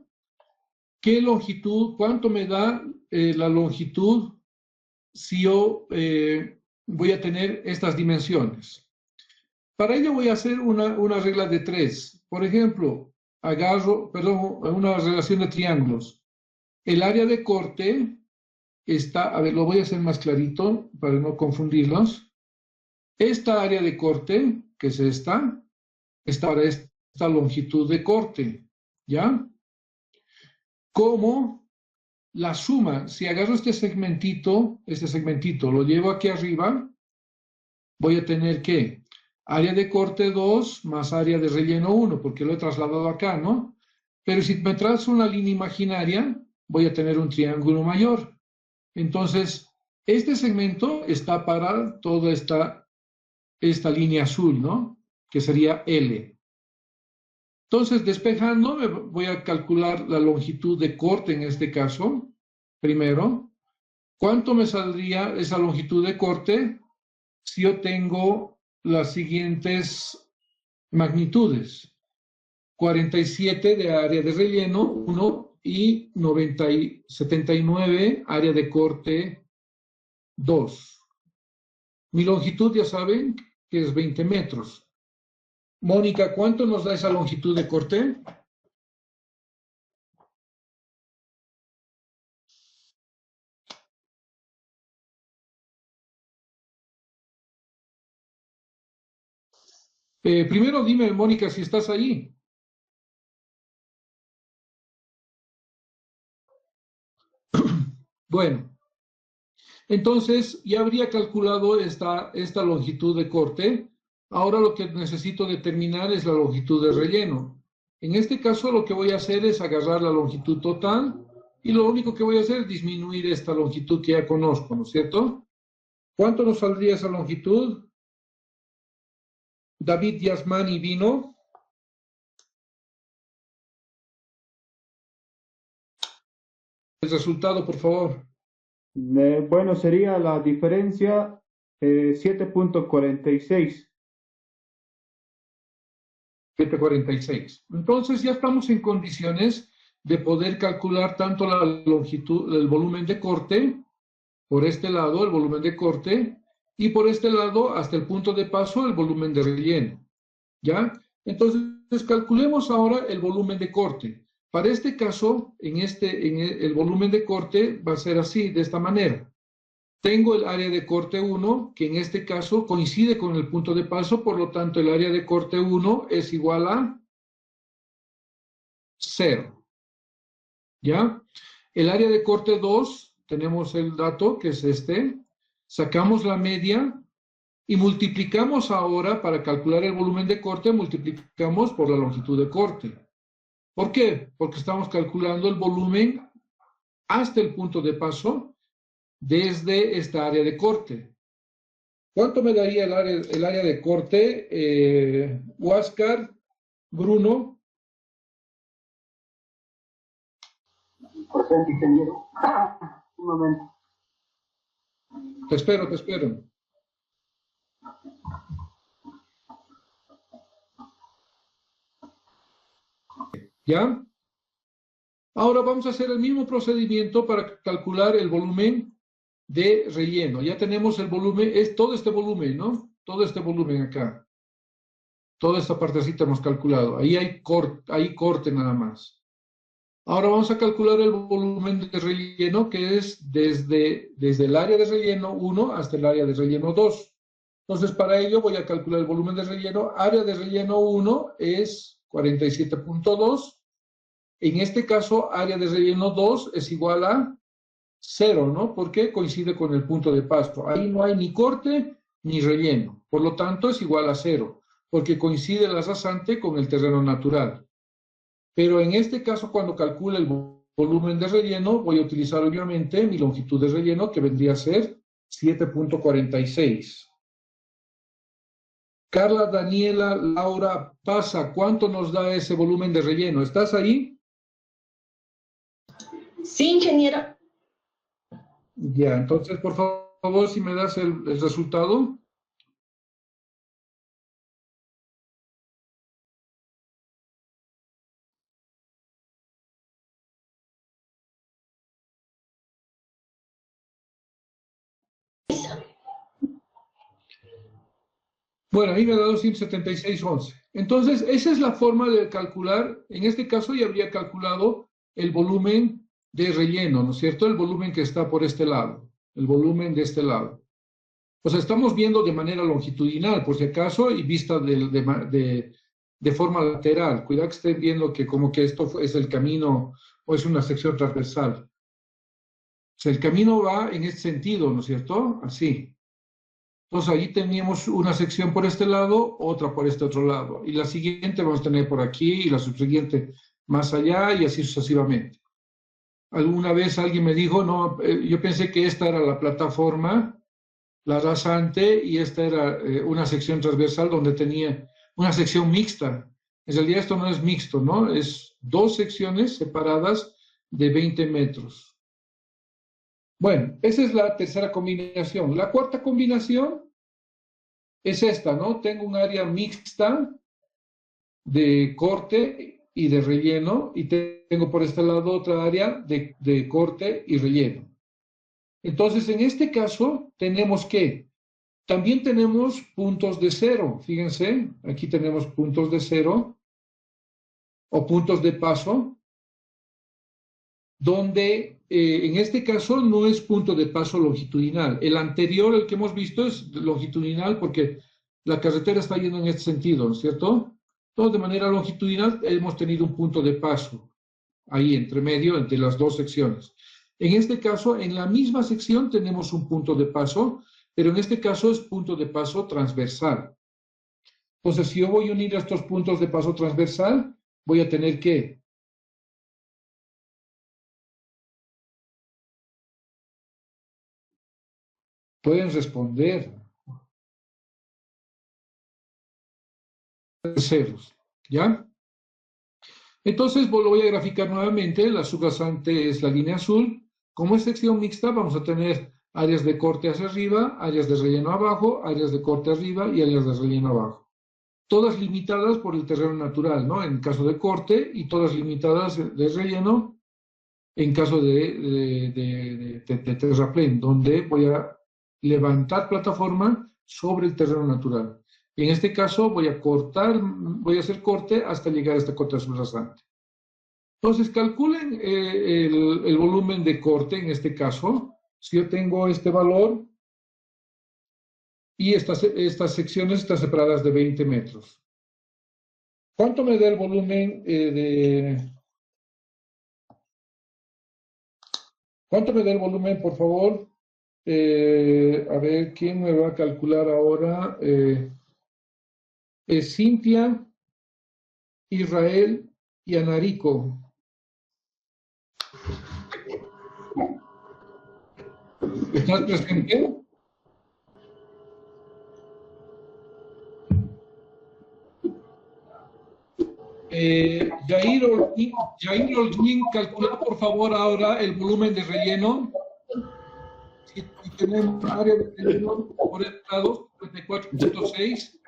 ¿Qué longitud, cuánto me da la longitud si yo voy a tener estas dimensiones? Para ello voy a hacer una regla de 3. Por ejemplo, una relación de triángulos. El área de corte está, a ver, lo voy a hacer más clarito para no confundirlos. Esta área de corte, que es esta para esta longitud de corte, ¿ya? Como la suma, si agarro este segmentito, lo llevo aquí arriba, voy a tener que área de corte 2 más área de relleno 1, porque lo he trasladado acá, ¿no? Pero si me trazo una línea imaginaria, voy a tener un triángulo mayor. Entonces, este segmento está para toda esta línea azul, ¿no? Que sería L. Entonces, despejando, voy a calcular la longitud de corte en este caso, primero. ¿Cuánto me saldría esa longitud de corte si yo tengo las siguientes magnitudes? 47 de área de relleno 1 y 79 área de corte 2. Mi longitud ya saben que es 20 metros. Mónica, ¿cuánto nos da esa longitud de corte? Primero dime, Mónica, si estás ahí. Bueno, entonces ya habría calculado esta longitud de corte. Ahora lo que necesito determinar es la longitud de relleno. En este caso lo que voy a hacer es agarrar la longitud total y lo único que voy a hacer es disminuir esta longitud que ya conozco, ¿no es cierto? ¿Cuánto nos saldría esa longitud? David Yasmani vino. El resultado, por favor. Bueno, sería la diferencia 7.46. 746. Entonces ya estamos en condiciones de poder calcular tanto la longitud, el volumen de corte, por este lado el volumen de corte, y por este lado hasta el punto de paso el volumen de relleno. ¿Ya? Entonces calculemos ahora el volumen de corte. Para este caso, el volumen de corte va a ser así, de esta manera. Tengo el área de corte 1, que en este caso coincide con el punto de paso, por lo tanto el área de corte 1 es igual a 0. ¿Ya? El área de corte 2, tenemos el dato que es este, sacamos la media y multiplicamos ahora, para calcular el volumen de corte, multiplicamos por la longitud de corte. ¿Por qué? Porque estamos calculando el volumen hasta el punto de paso desde esta área de corte. ¿Cuánto me daría el área de corte? Huáscar, Bruno. Presente, ingeniero. Un momento. Te espero. ¿Ya? Ahora vamos a hacer el mismo procedimiento para calcular el volumen de relleno. Ya tenemos el volumen, es todo este volumen, ¿no? Todo este volumen acá. Toda esta partecita hemos calculado. Ahí hay corte nada más. Ahora vamos a calcular el volumen de relleno, que es desde el área de relleno 1 hasta el área de relleno 2. Entonces, para ello voy a calcular el volumen de relleno. Área de relleno 1 es 47.2. En este caso, área de relleno 2 es igual a 0, ¿no? Porque coincide con el punto de paso. Ahí no hay ni corte ni relleno. Por lo tanto, es igual a 0, porque coincide la rasante con el terreno natural. Pero en este caso, cuando calcule el volumen de relleno, voy a utilizar obviamente mi longitud de relleno, que vendría a ser 7.46. Carla, Daniela, Laura, Pasa, ¿cuánto nos da ese volumen de relleno? ¿Estás ahí? Sí, ingeniero. Ya, entonces, por favor, si me das el resultado. Bueno, ahí me da 276,11. Entonces, esa es la forma de calcular. En este caso ya habría calculado el volumen de relleno, ¿no es cierto? El volumen que está por este lado, el volumen de este lado. O sea, estamos viendo de manera longitudinal, por si acaso, y vista de forma lateral. Cuidado que estén viendo que como que esto es el camino o es una sección transversal. O sea, el camino va en este sentido, ¿no es cierto? Así. Entonces, ahí teníamos una sección por este lado, otra por este otro lado. Y la siguiente vamos a tener por aquí, y la subsiguiente más allá, y así sucesivamente. Alguna vez alguien me dijo, no, yo pensé que esta era la plataforma, la rasante, y esta era una sección transversal donde tenía una sección mixta. En realidad esto no es mixto, ¿no? Es dos secciones separadas de 20 metros. Bueno, esa es la tercera combinación. La cuarta combinación es esta, ¿no? Tengo un área mixta de corte y de relleno, y tengo por este lado otra área de corte y relleno. Entonces, en este caso, tenemos que, también tenemos puntos de cero. Fíjense, aquí tenemos puntos de cero o puntos de paso, donde en este caso no es punto de paso longitudinal. El anterior, el que hemos visto, es longitudinal porque la carretera está yendo en este sentido, ¿no es cierto? Entonces, de manera longitudinal hemos tenido un punto de paso ahí entre medio, entre las dos secciones. En este caso, en la misma sección tenemos un punto de paso, pero en este caso es punto de paso transversal. Entonces, si yo voy a unir estos puntos de paso transversal, voy a tener que pueden responder ceros, ¿ya? Entonces, lo voy a graficar nuevamente. La subrasante es la línea azul. Como es sección mixta, vamos a tener áreas de corte hacia arriba, áreas de relleno abajo, áreas de corte arriba y áreas de relleno abajo. Todas limitadas por el terreno natural, ¿no? En caso de corte, y todas limitadas de relleno en caso de terraplén, donde voy a levantar plataforma sobre el terreno natural. En este caso voy a hacer corte hasta llegar a esta cota subrasante. Entonces calculen el volumen de corte en este caso. Si yo tengo este valor y estas secciones están separadas de 20 metros. ¿Cuánto me da el volumen ¿Cuánto me da el volumen, por favor? A ver, ¿quién me va a calcular ahora? Es Cintia, Israel y Anarico. ¿Estás presente? Jair Olguín, calcula por favor ahora el volumen de relleno. Si tenemos área de relleno por el lado, 34.6.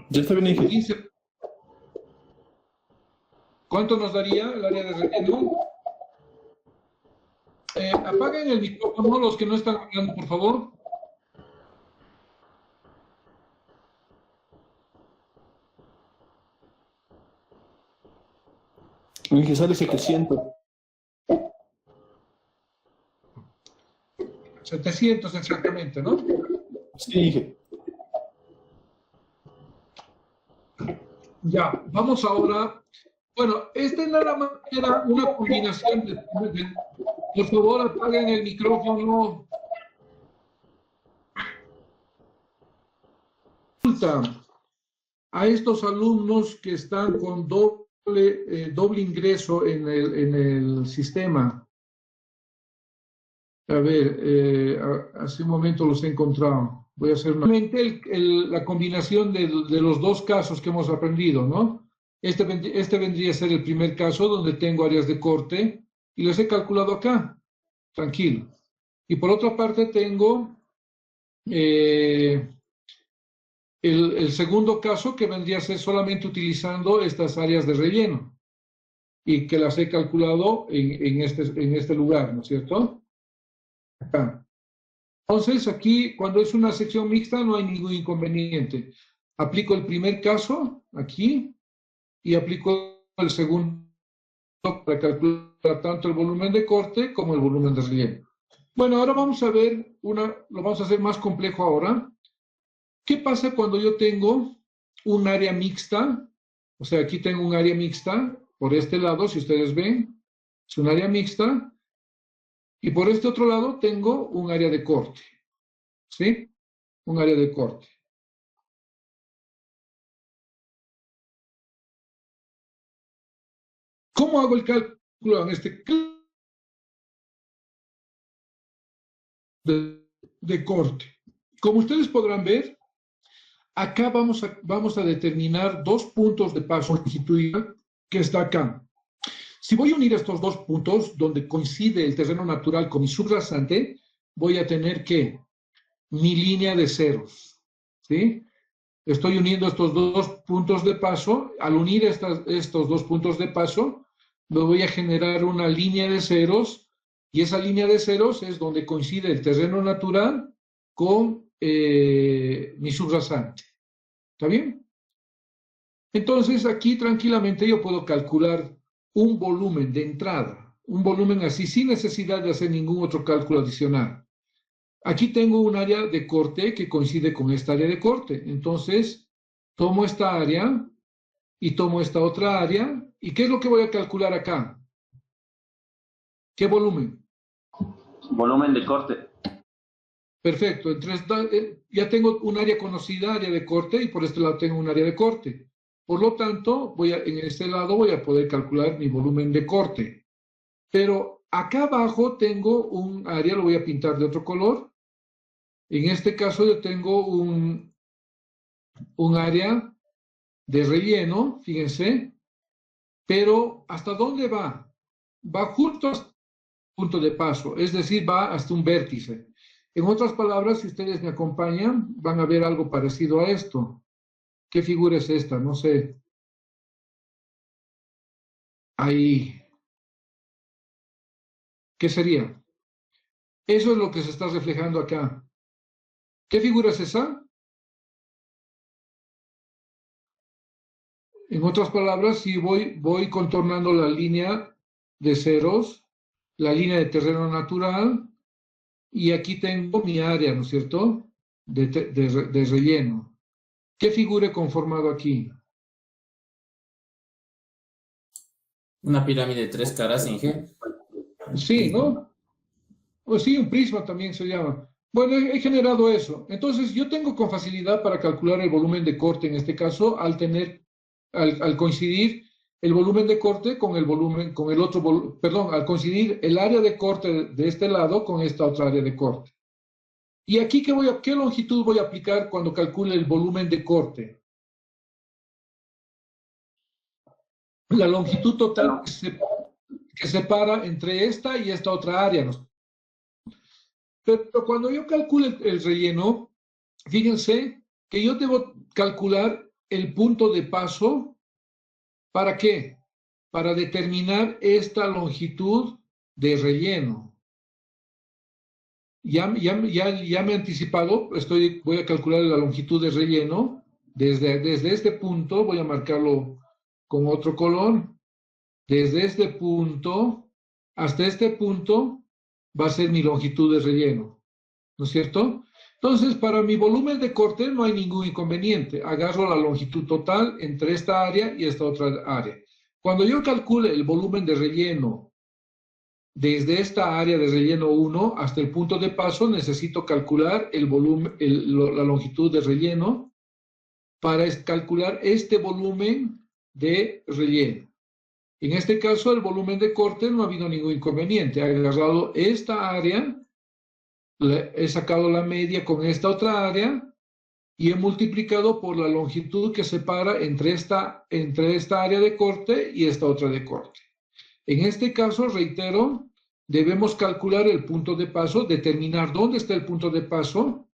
Ya está bien, Inge. ¿Cuánto nos daría el área de relleno? Apaguen el micrófono los que no están hablando, por favor. Inge, sale 700. 700 exactamente, ¿no? Sí, Inge. Ya, vamos ahora. Bueno, este nada más era una combinación por favor, apaguen el micrófono. A estos alumnos que están con doble ingreso en el sistema. A ver, hace un momento los he encontrado. Voy a hacer nuevamente la combinación de los dos casos que hemos aprendido, ¿no? Este vendría a ser el primer caso donde tengo áreas de corte y los he calculado acá, tranquilo. Y por otra parte tengo el segundo caso que vendría a ser solamente utilizando estas áreas de relleno y que las he calculado en este lugar, ¿no es cierto? Acá. Entonces, aquí, cuando es una sección mixta, no hay ningún inconveniente. Aplico el primer caso, aquí, y aplico el segundo para calcular tanto el volumen de corte como el volumen de relleno. Bueno, ahora vamos a ver lo vamos a hacer más complejo ahora. ¿Qué pasa cuando yo tengo un área mixta? O sea, aquí tengo un área mixta, por este lado, si ustedes ven, es un área mixta, y por este otro lado tengo un área de corte, ¿sí? Un área de corte. ¿Cómo hago el cálculo en este caso de corte? Como ustedes podrán ver, acá vamos a determinar dos puntos de paso longitudinal que está acá. Si voy a unir estos dos puntos, donde coincide el terreno natural con mi subrasante, voy a tener que mi línea de ceros, ¿sí? Estoy uniendo estos dos puntos de paso. Al unir estos dos puntos de paso, me voy a generar una línea de ceros, y esa línea de ceros es donde coincide el terreno natural con mi subrasante. ¿Está bien? Entonces, aquí tranquilamente yo puedo calcular un volumen de entrada, un volumen así, sin necesidad de hacer ningún otro cálculo adicional. Aquí tengo un área de corte que coincide con esta área de corte. Entonces, tomo esta área y tomo esta otra área. ¿Y qué es lo que voy a calcular acá? ¿Qué volumen? Volumen de corte. Perfecto. Ya tengo un área conocida, área de corte, y por este lado tengo un área de corte. Por lo tanto, en este lado voy a poder calcular mi volumen de corte. Pero acá abajo tengo un área, lo voy a pintar de otro color. En este caso yo tengo un área de relleno, fíjense, pero ¿hasta dónde va? Va justo hasta el punto de paso, es decir, va hasta un vértice. En otras palabras, si ustedes me acompañan, van a ver algo parecido a esto. ¿Qué figura es esta? No sé. Ahí. ¿Qué sería? Eso es lo que se está reflejando acá. ¿Qué figura es esa? En otras palabras, si voy contornando la línea de ceros, la línea de terreno natural, y aquí tengo mi área, ¿no es cierto?, de relleno. ¿Qué figura he conformado aquí? Una pirámide de tres caras, Inge. Sí, ¿no? O sí, un prisma también se llama. Bueno, he generado eso. Entonces, yo tengo con facilidad para calcular el volumen de corte, en este caso, al coincidir el volumen de corte con al coincidir el área de corte de este lado con esta otra área de corte. Y aquí, ¿qué longitud voy a aplicar cuando calcule el volumen de corte? La longitud total que separa entre esta y esta otra área, ¿no? Pero cuando yo calcule el relleno, fíjense que yo debo calcular el punto de paso. ¿Para qué? Para determinar esta longitud de relleno. Ya me he anticipado, voy a calcular la longitud de relleno. Desde este punto, voy a marcarlo con otro color. Desde este punto hasta este punto va a ser mi longitud de relleno, ¿no es cierto? Entonces, para mi volumen de corte no hay ningún inconveniente. Agarro la longitud total entre esta área y esta otra área. Cuando yo calcule el volumen de relleno desde esta área de relleno 1 hasta el punto de paso, necesito calcular la longitud de relleno para calcular este volumen de relleno. En este caso, el volumen de corte no ha habido ningún inconveniente. He agarrado esta área, he sacado la media con esta otra área y he multiplicado por la longitud que separa entre esta área de corte y esta otra de corte. En este caso, reitero, debemos calcular el punto de paso, determinar dónde está el punto de paso,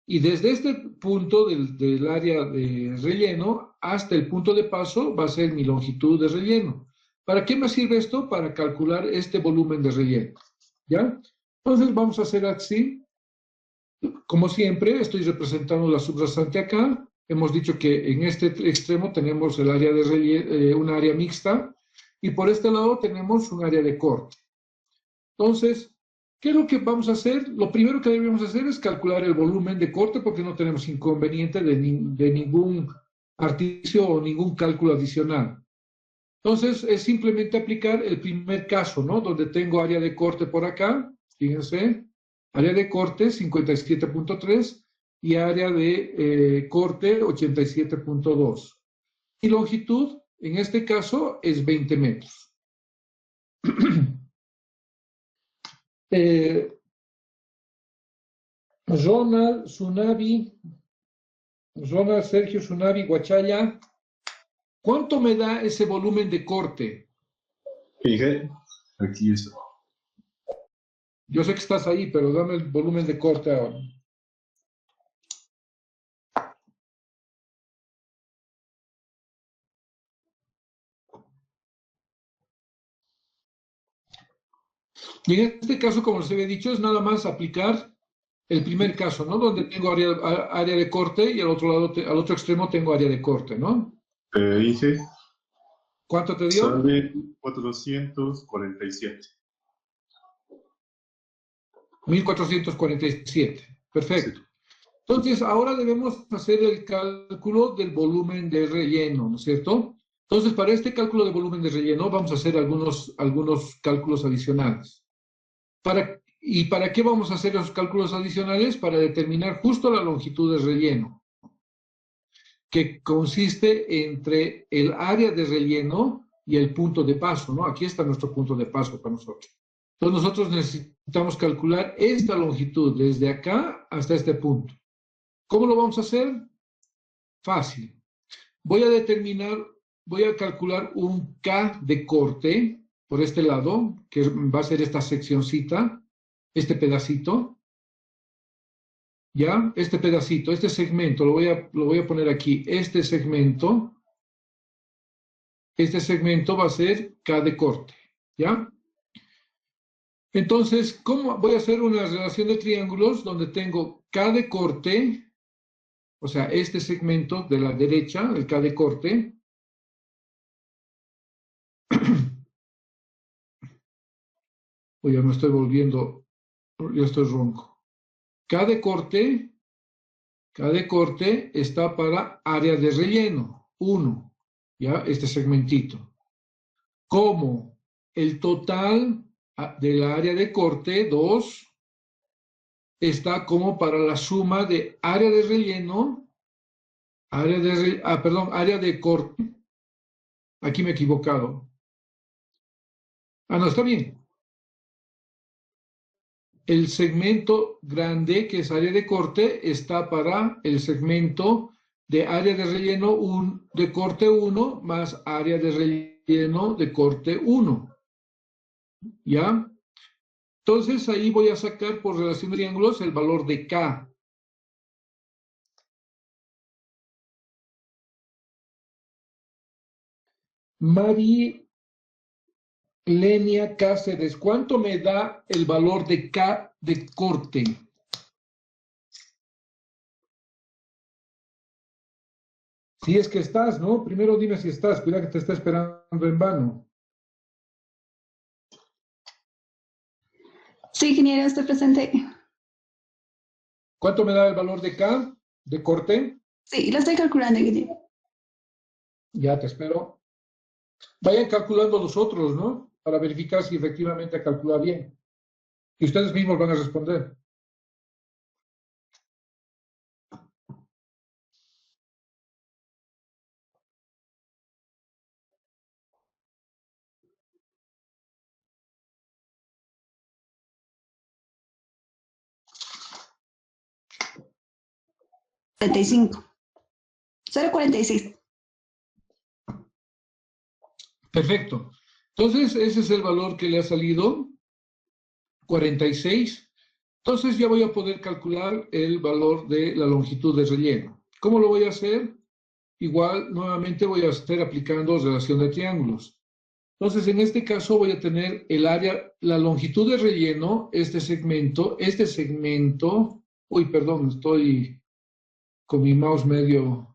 y desde este punto del área de relleno hasta el punto de paso va a ser mi longitud de relleno. ¿Para qué me sirve esto? Para calcular este volumen de relleno. ¿Ya? Entonces vamos a hacer así. Como siempre, estoy representando la subrasante acá. Hemos dicho que en este extremo tenemos el área de relleno, un área mixta, y por este lado tenemos un área de corte. Entonces, ¿qué es lo que vamos a hacer? Lo primero que debemos hacer es calcular el volumen de corte, porque no tenemos inconveniente de ningún artificio o ningún cálculo adicional. Entonces, es simplemente aplicar el primer caso, ¿no? Donde tengo área de corte por acá, fíjense, área de corte 57.3 y área de corte 87.2. Y longitud, en este caso, es 20 metros. Ronald Sergio Sunavi Guachaya, ¿cuánto me da ese volumen de corte? Inge. Aquí está. Yo sé que estás ahí, pero dame el volumen de corte ahora. Y en este caso, como les había dicho, es nada más aplicar el primer caso, ¿no? Donde tengo área de corte y al otro lado, al otro extremo tengo área de corte, ¿no? Inge, ¿Cuánto te dio? sale 447. 1447. Perfecto. Entonces, ahora debemos hacer el cálculo del volumen de relleno, ¿no es cierto? Entonces, para este cálculo de volumen de relleno vamos a hacer algunos cálculos adicionales. ¿Y para qué vamos a hacer esos cálculos adicionales? Para determinar justo la longitud de relleno, que consiste entre el área de relleno y el punto de paso, ¿no? Aquí está nuestro punto de paso para nosotros. Entonces, nosotros necesitamos calcular esta longitud desde acá hasta este punto. ¿Cómo lo vamos a hacer? Fácil. Voy a calcular un K de corte por este lado, que va a ser esta seccioncita, este pedacito. ¿Ya? Este pedacito, este segmento, lo voy a poner aquí. Este segmento va a ser K de corte. ¿Ya? Entonces, ¿cómo voy a hacer una relación de triángulos donde tengo K de corte, o sea, este segmento de la derecha, el K de corte, ya me estoy volviendo, ya estoy ronco. K de corte está para área de relleno, 1, ¿ya? Este segmentito. Como el total del área de corte, 2, está como para la suma de área de relleno, área de corte. Aquí me he equivocado. No, está bien. El segmento grande, que es área de corte, está para el segmento de área de relleno de corte 1 más área de relleno de corte 1. ¿Ya? Entonces ahí voy a sacar por relación de triángulos el valor de K. Marilenia Cáceres, ¿cuánto me da el valor de K de corte? Si es que estás, ¿no? Primero dime si estás, cuidado que te está esperando en vano. Sí, ingeniero, estoy presente. ¿Cuánto me da el valor de K de corte? Sí, lo estoy calculando, ingeniero. Ya te espero. Vayan calculando los otros, ¿no? Para verificar si efectivamente calcula bien. Y ustedes mismos van a responder. $45. 0.46. Perfecto. Entonces, ese es el valor que le ha salido, 46. Entonces ya voy a poder calcular el valor de la longitud de relleno. ¿Cómo lo voy a hacer? Igual, nuevamente voy a estar aplicando relación de triángulos. Entonces, en este caso voy a tener el área, la longitud de relleno, este segmento Uy, perdón, estoy con mi mouse medio...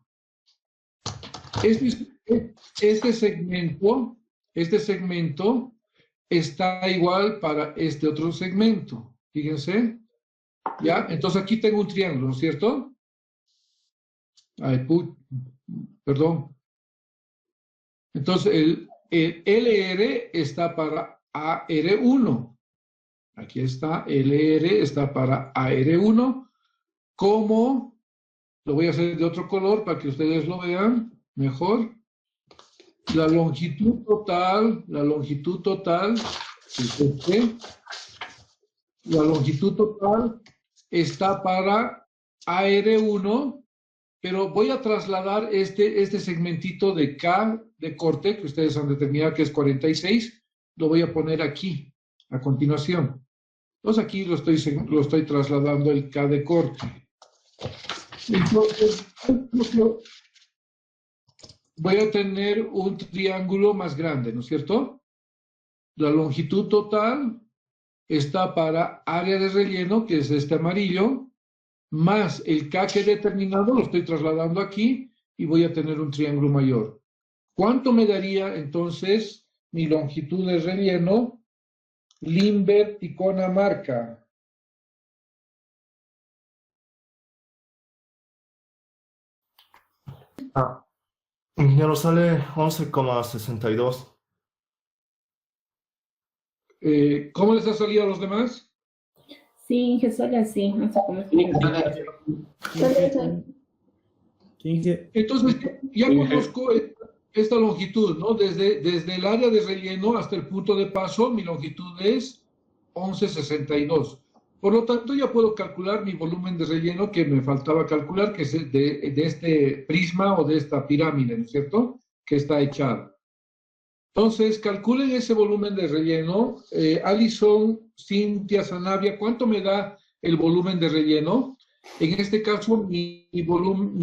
Este segmento está igual para este otro segmento. Fíjense. ¿Ya? Entonces aquí tengo un triángulo, ¿no es cierto? Ay, perdón. Entonces el LR está para AR1. Aquí está, LR está para AR1. Como, lo voy a hacer de otro color para que ustedes lo vean mejor. La longitud total, fíjense, la longitud total está para AR1, pero voy a trasladar este segmentito de K de corte, que ustedes han determinado que es 46, lo voy a poner aquí, a continuación. Entonces aquí lo estoy trasladando el K de corte. Entonces, voy a tener un triángulo más grande, ¿no es cierto? La longitud total está para área de relleno, que es este amarillo, más el K que he determinado, lo estoy trasladando aquí y voy a tener un triángulo mayor. ¿Cuánto me daría entonces mi longitud de relleno? Limber Ticona Marca. Ingeniero, sale 11,62. ¿Cómo les ha salido a los demás? Sí, que sale así, no sé cómo Entonces, ya conozco esta longitud, ¿no? Desde el área de relleno hasta el punto de paso, mi longitud es 11,62. Por lo tanto, ya puedo calcular mi volumen de relleno que me faltaba calcular, que es de este prisma o de esta pirámide, ¿no es cierto? Que está echada. Entonces, calculen ese volumen de relleno. Alison, Cintia, Sanavia, ¿cuánto me da el volumen de relleno? En este caso, mi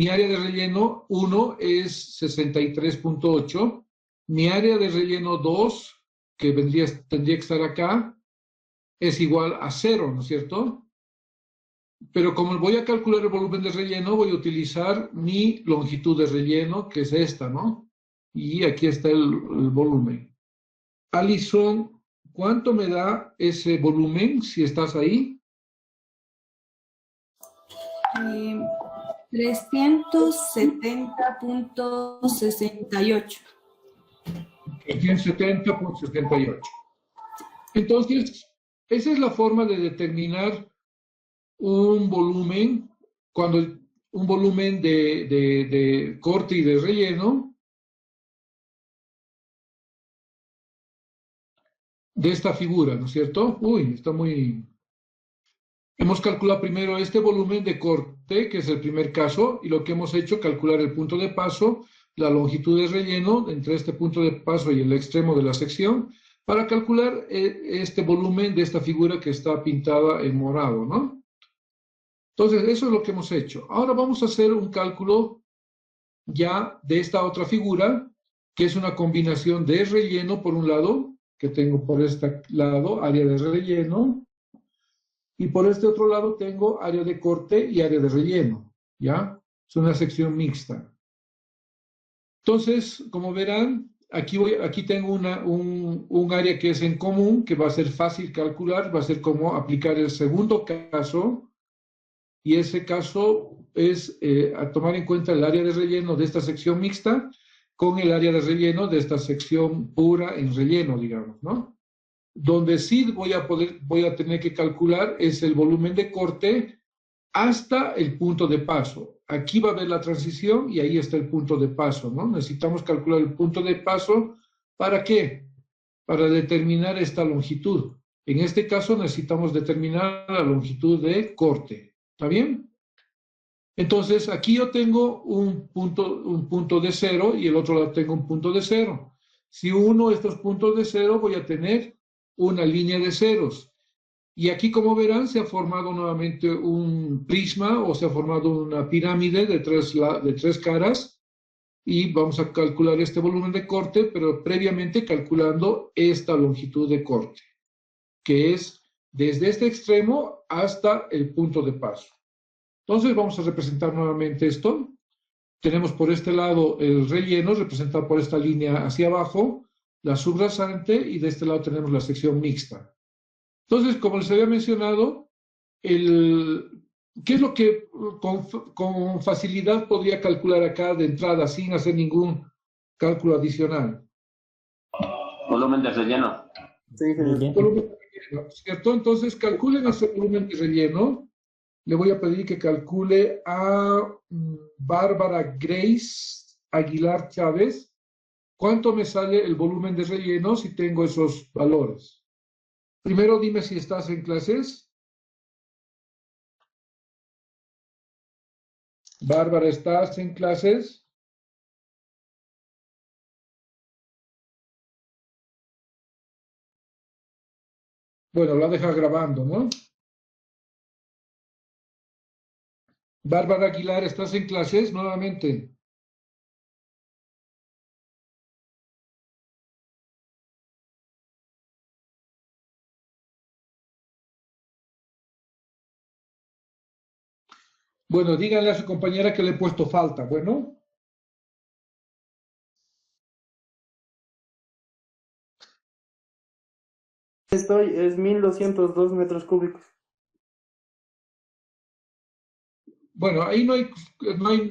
área de relleno 1 es 63.8. Mi área de relleno 2, que tendría que estar acá, es igual a 0, ¿no es cierto? Pero como voy a calcular el volumen de relleno, voy a utilizar mi longitud de relleno, que es esta, ¿no? Y aquí está el volumen. Alison, ¿cuánto me da ese volumen, si estás ahí? 370.68. 370.78. Entonces, esa es la forma de determinar un volumen, un volumen de corte y de relleno de esta figura, ¿no es cierto? Uy, está muy... Hemos calculado primero este volumen de corte, que es el primer caso, y lo que hemos hecho, calcular el punto de paso, la longitud de relleno entre este punto de paso y el extremo de la sección, para calcular este volumen de esta figura que está pintada en morado, ¿no? Entonces, eso es lo que hemos hecho. Ahora vamos a hacer un cálculo ya de esta otra figura, que es una combinación de relleno, por un lado, que tengo por este lado, área de relleno, y por este otro lado tengo área de corte y área de relleno, ¿ya? Es una sección mixta. Entonces, como verán, aquí tengo un área que es en común, que va a ser fácil calcular, va a ser como aplicar el segundo caso, y ese caso es a tomar en cuenta el área de relleno de esta sección mixta con el área de relleno de esta sección pura en relleno, digamos, ¿no? Donde sí voy a tener que calcular es el volumen de corte hasta el punto de paso. Aquí va a haber la transición y ahí está el punto de paso, ¿no? Necesitamos calcular el punto de paso. ¿Para qué? Para determinar esta longitud. En este caso necesitamos determinar la longitud de corte. ¿Está bien? Entonces, aquí yo tengo un punto de 0 y el otro lado tengo un punto de 0. Si uno de estos puntos de 0, voy a tener una línea de ceros. Y aquí, como verán, se ha formado nuevamente un prisma o se ha formado una pirámide de tres caras y vamos a calcular este volumen de corte, pero previamente calculando esta longitud de corte, que es desde este extremo hasta el punto de paso. Entonces vamos a representar nuevamente esto. Tenemos por este lado el relleno, representado por esta línea hacia abajo, la subrasante, y de este lado tenemos la sección mixta. Entonces, como les había mencionado, ¿qué es lo que con facilidad podría calcular acá de entrada sin hacer ningún cálculo adicional? Volumen de relleno. Sí, ingeniero. Volumen de relleno, ¿cierto? Entonces, calculen ese volumen de relleno. Le voy a pedir que calcule a Bárbara Grace Aguilar Chávez. ¿Cuánto me sale el volumen de relleno si tengo esos valores? Primero dime si estás en clases. Bárbara, ¿estás en clases? Bueno, la deja grabando, ¿no? Bárbara Aguilar, ¿estás en clases nuevamente? Bueno, díganle a su compañera que le he puesto falta, ¿bueno? Es 1202 metros cúbicos. Bueno, ahí no hay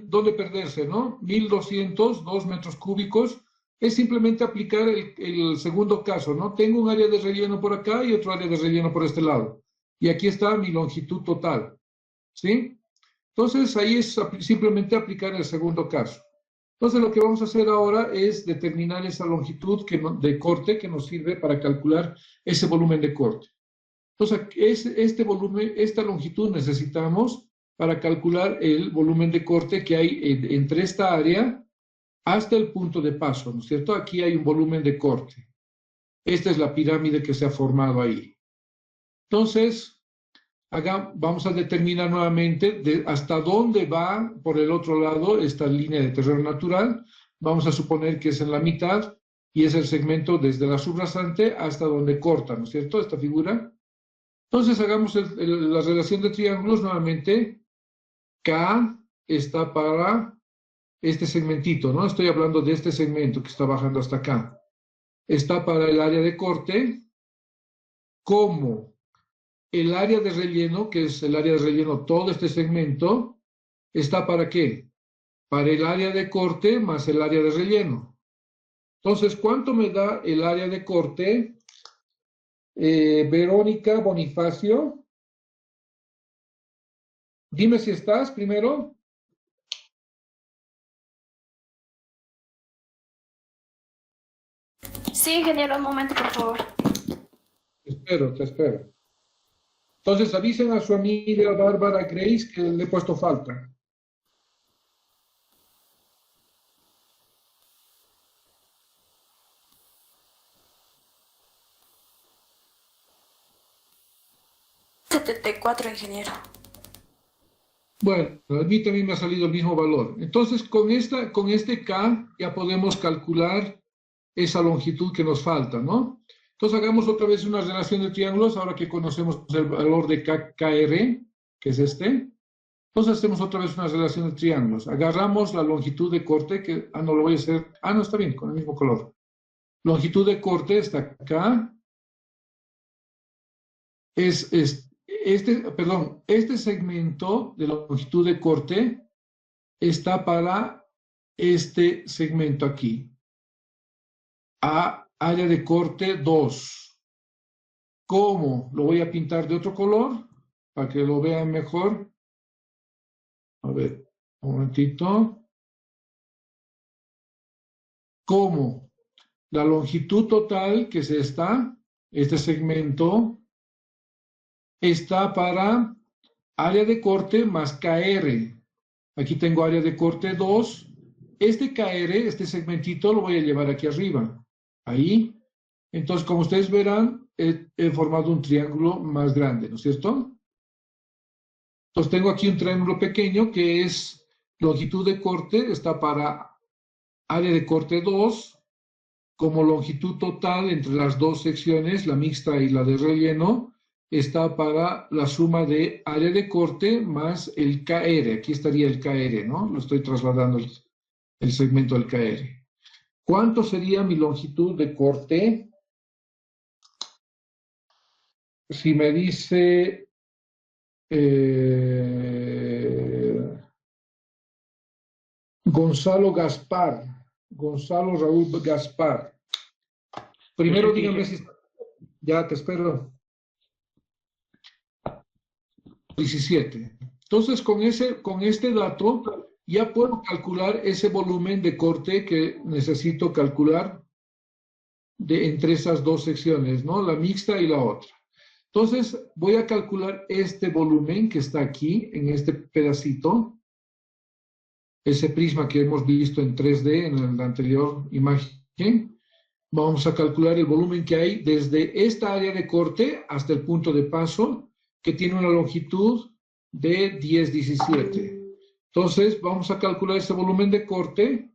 dónde perderse, ¿no? 1202 metros cúbicos. Es simplemente aplicar el segundo caso, ¿no? Tengo un área de relleno por acá y otro área de relleno por este lado. Y aquí está mi longitud total, ¿sí? Entonces, ahí es simplemente aplicar el segundo caso. Entonces, lo que vamos a hacer ahora es determinar esa longitud de corte que nos sirve para calcular ese volumen de corte. Entonces, esta longitud necesitamos para calcular el volumen de corte que hay entre esta área hasta el punto de paso, ¿no es cierto? Aquí hay un volumen de corte. Esta es la pirámide que se ha formado ahí. Entonces, vamos a determinar nuevamente hasta dónde va por el otro lado esta línea de terreno natural. Vamos a suponer que es en la mitad y es el segmento desde la subrasante hasta donde corta, ¿no es cierto? Esta figura. Entonces, hagamos la relación de triángulos nuevamente. K está para este segmentito, ¿no? Estoy hablando de este segmento que está bajando hasta acá. Está para el área de corte, como el área de relleno, que es el área de relleno, todo este segmento, ¿está para qué? Para el área de corte más el área de relleno. Entonces, ¿cuánto me da el área de corte? Verónica Bonifacio. Dime si estás primero. Sí, ingeniero, un momento, por favor. Te espero. Entonces avisen a su amiga Bárbara Grace que le he puesto falta. $74, ingeniero. Bueno, a mí también me ha salido el mismo valor. Entonces, con este K ya podemos calcular esa longitud que nos falta, ¿no? Entonces, hagamos otra vez una relación de triángulos, ahora que conocemos el valor de KR, que es este. Entonces, hacemos otra vez una relación de triángulos. Agarramos la longitud de corte, que, no lo voy a hacer, no, está bien, con el mismo color. Longitud de corte está acá. Este segmento de longitud de corte está para este segmento aquí. A área de corte 2. ¿Cómo? Lo voy a pintar de otro color para que lo vean mejor. A ver, un momentito. ¿Cómo? La longitud total que es este segmento, está para área de corte más KR. Aquí tengo área de corte 2. Este KR, este segmentito, lo voy a llevar aquí arriba. Ahí. Entonces, como ustedes verán, he formado un triángulo más grande, ¿no es cierto? Entonces, tengo aquí un triángulo pequeño que es longitud de corte, está para área de corte 2, como longitud total entre las dos secciones, la mixta y la de relleno, está para la suma de área de corte más el KR. Aquí estaría el KR, ¿no? Lo estoy trasladando el segmento del KR. ¿Cuánto sería mi longitud de corte? Si me dice Gonzalo Raúl Gaspar. Primero dígame si... Ya, te espero. 17. Entonces, con este dato, ya puedo calcular ese volumen de corte que necesito calcular entre esas dos secciones, ¿no? La mixta y la otra. Entonces, voy a calcular este volumen que está aquí, en este pedacito, ese prisma que hemos visto en 3D en la anterior imagen. Vamos a calcular el volumen que hay desde esta área de corte hasta el punto de paso, que tiene una longitud de 10-17. Entonces, vamos a calcular ese volumen de corte.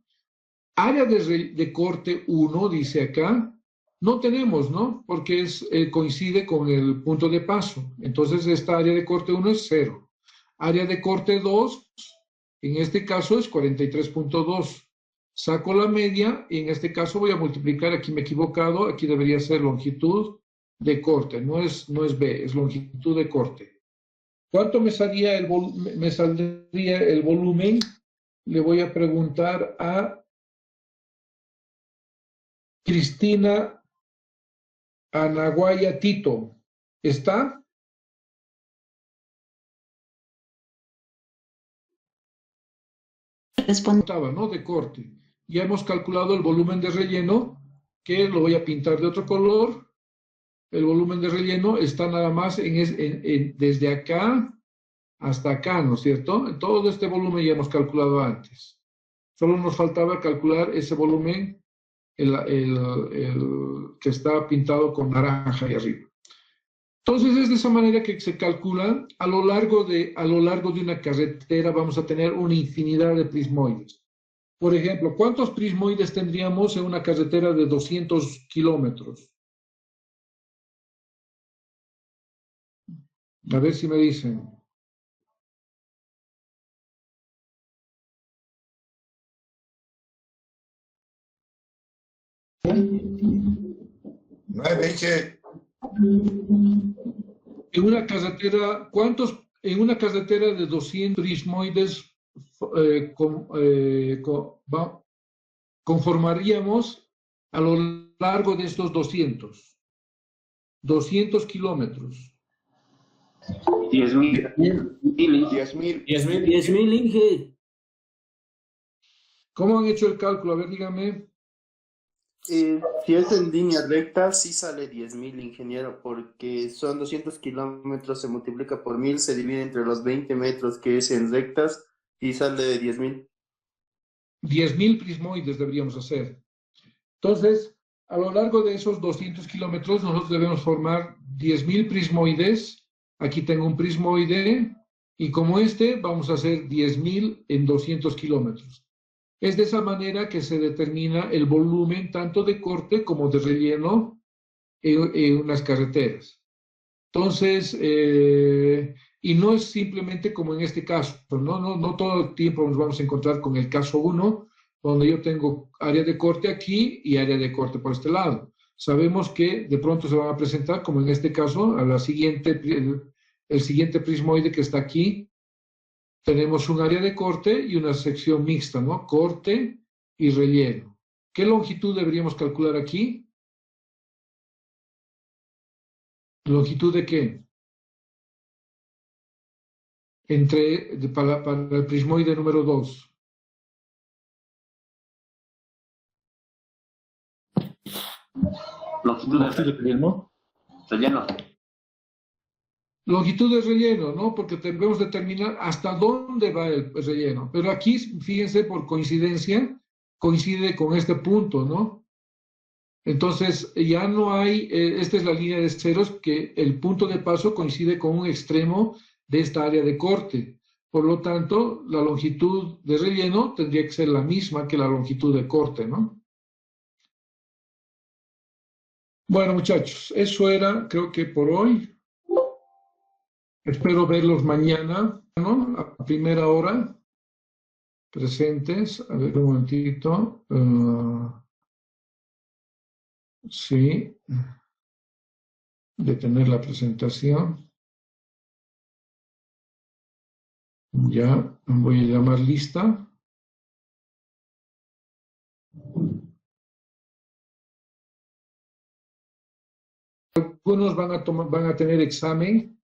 Área de corte 1, dice acá, no tenemos, ¿no? Porque coincide con el punto de paso. Entonces, esta área de corte 1 es 0. Área de corte 2, en este caso es 43.2. Saco la media y en este caso voy a multiplicar, aquí me he equivocado, aquí debería ser longitud de corte, no es B, es longitud de corte. ¿Cuánto me saldría el volumen? Le voy a preguntar a Cristina Anaguaya Tito. ¿Está? Responde. ¿No? De corte. Ya hemos calculado el volumen de relleno, que lo voy a pintar de otro color. El volumen de relleno está nada más desde acá hasta acá, ¿no es cierto? Todo este volumen ya hemos calculado antes. Solo nos faltaba calcular ese volumen, el que está pintado con naranja ahí arriba. Entonces es de esa manera que se calcula. A lo largo de una carretera vamos a tener una infinidad de prismoides. Por ejemplo, ¿cuántos prismoides tendríamos en una carretera de 200 kilómetros? A ver si me dicen. Dije. En una carretera, en una carretera de 200 prismoides conformaríamos a lo largo de estos 200 kilómetros? 10.000. 10.000, Inge. ¿Cómo han hecho el cálculo? A ver, dígame. Si es en línea recta, sí sale 10.000, ingeniero, porque son 200 kilómetros, se multiplica por 1.000, se divide entre los 20 metros que es en rectas y sale de 10.000. 10.000 prismoides deberíamos hacer. Entonces, a lo largo de esos 200 kilómetros, nosotros debemos formar 10.000 prismoides. Aquí tengo un prismoide, y como vamos a hacer 10.000 en 200 kilómetros. Es de esa manera que se determina el volumen tanto de corte como de relleno en unas carreteras. Entonces, y no es simplemente como en este caso, no todo el tiempo nos vamos a encontrar con el caso 1, donde yo tengo área de corte aquí y área de corte por este lado. Sabemos que de pronto se van a presentar, como en este caso, el siguiente prismoide que está aquí. Tenemos un área de corte y una sección mixta, ¿no? Corte y relleno. ¿Qué longitud deberíamos calcular aquí? ¿Longitud de qué? Para el prismoide número 2. Longitud de relleno. Longitud de relleno, ¿no? Porque debemos determinar hasta dónde va el relleno. Pero aquí, fíjense, por coincidencia, coincide con este punto, ¿no? Entonces, ya no hay, esta es la línea de ceros, que el punto de paso coincide con un extremo de esta área de corte. Por lo tanto, la longitud de relleno tendría que ser la misma que la longitud de corte, ¿no? Bueno, muchachos, eso era, creo que por hoy. Espero verlos mañana, ¿no? A primera hora. Presentes. A ver, un momentito. Sí. Detener la presentación. Ya, voy a llamar lista. Algunos van a tener examen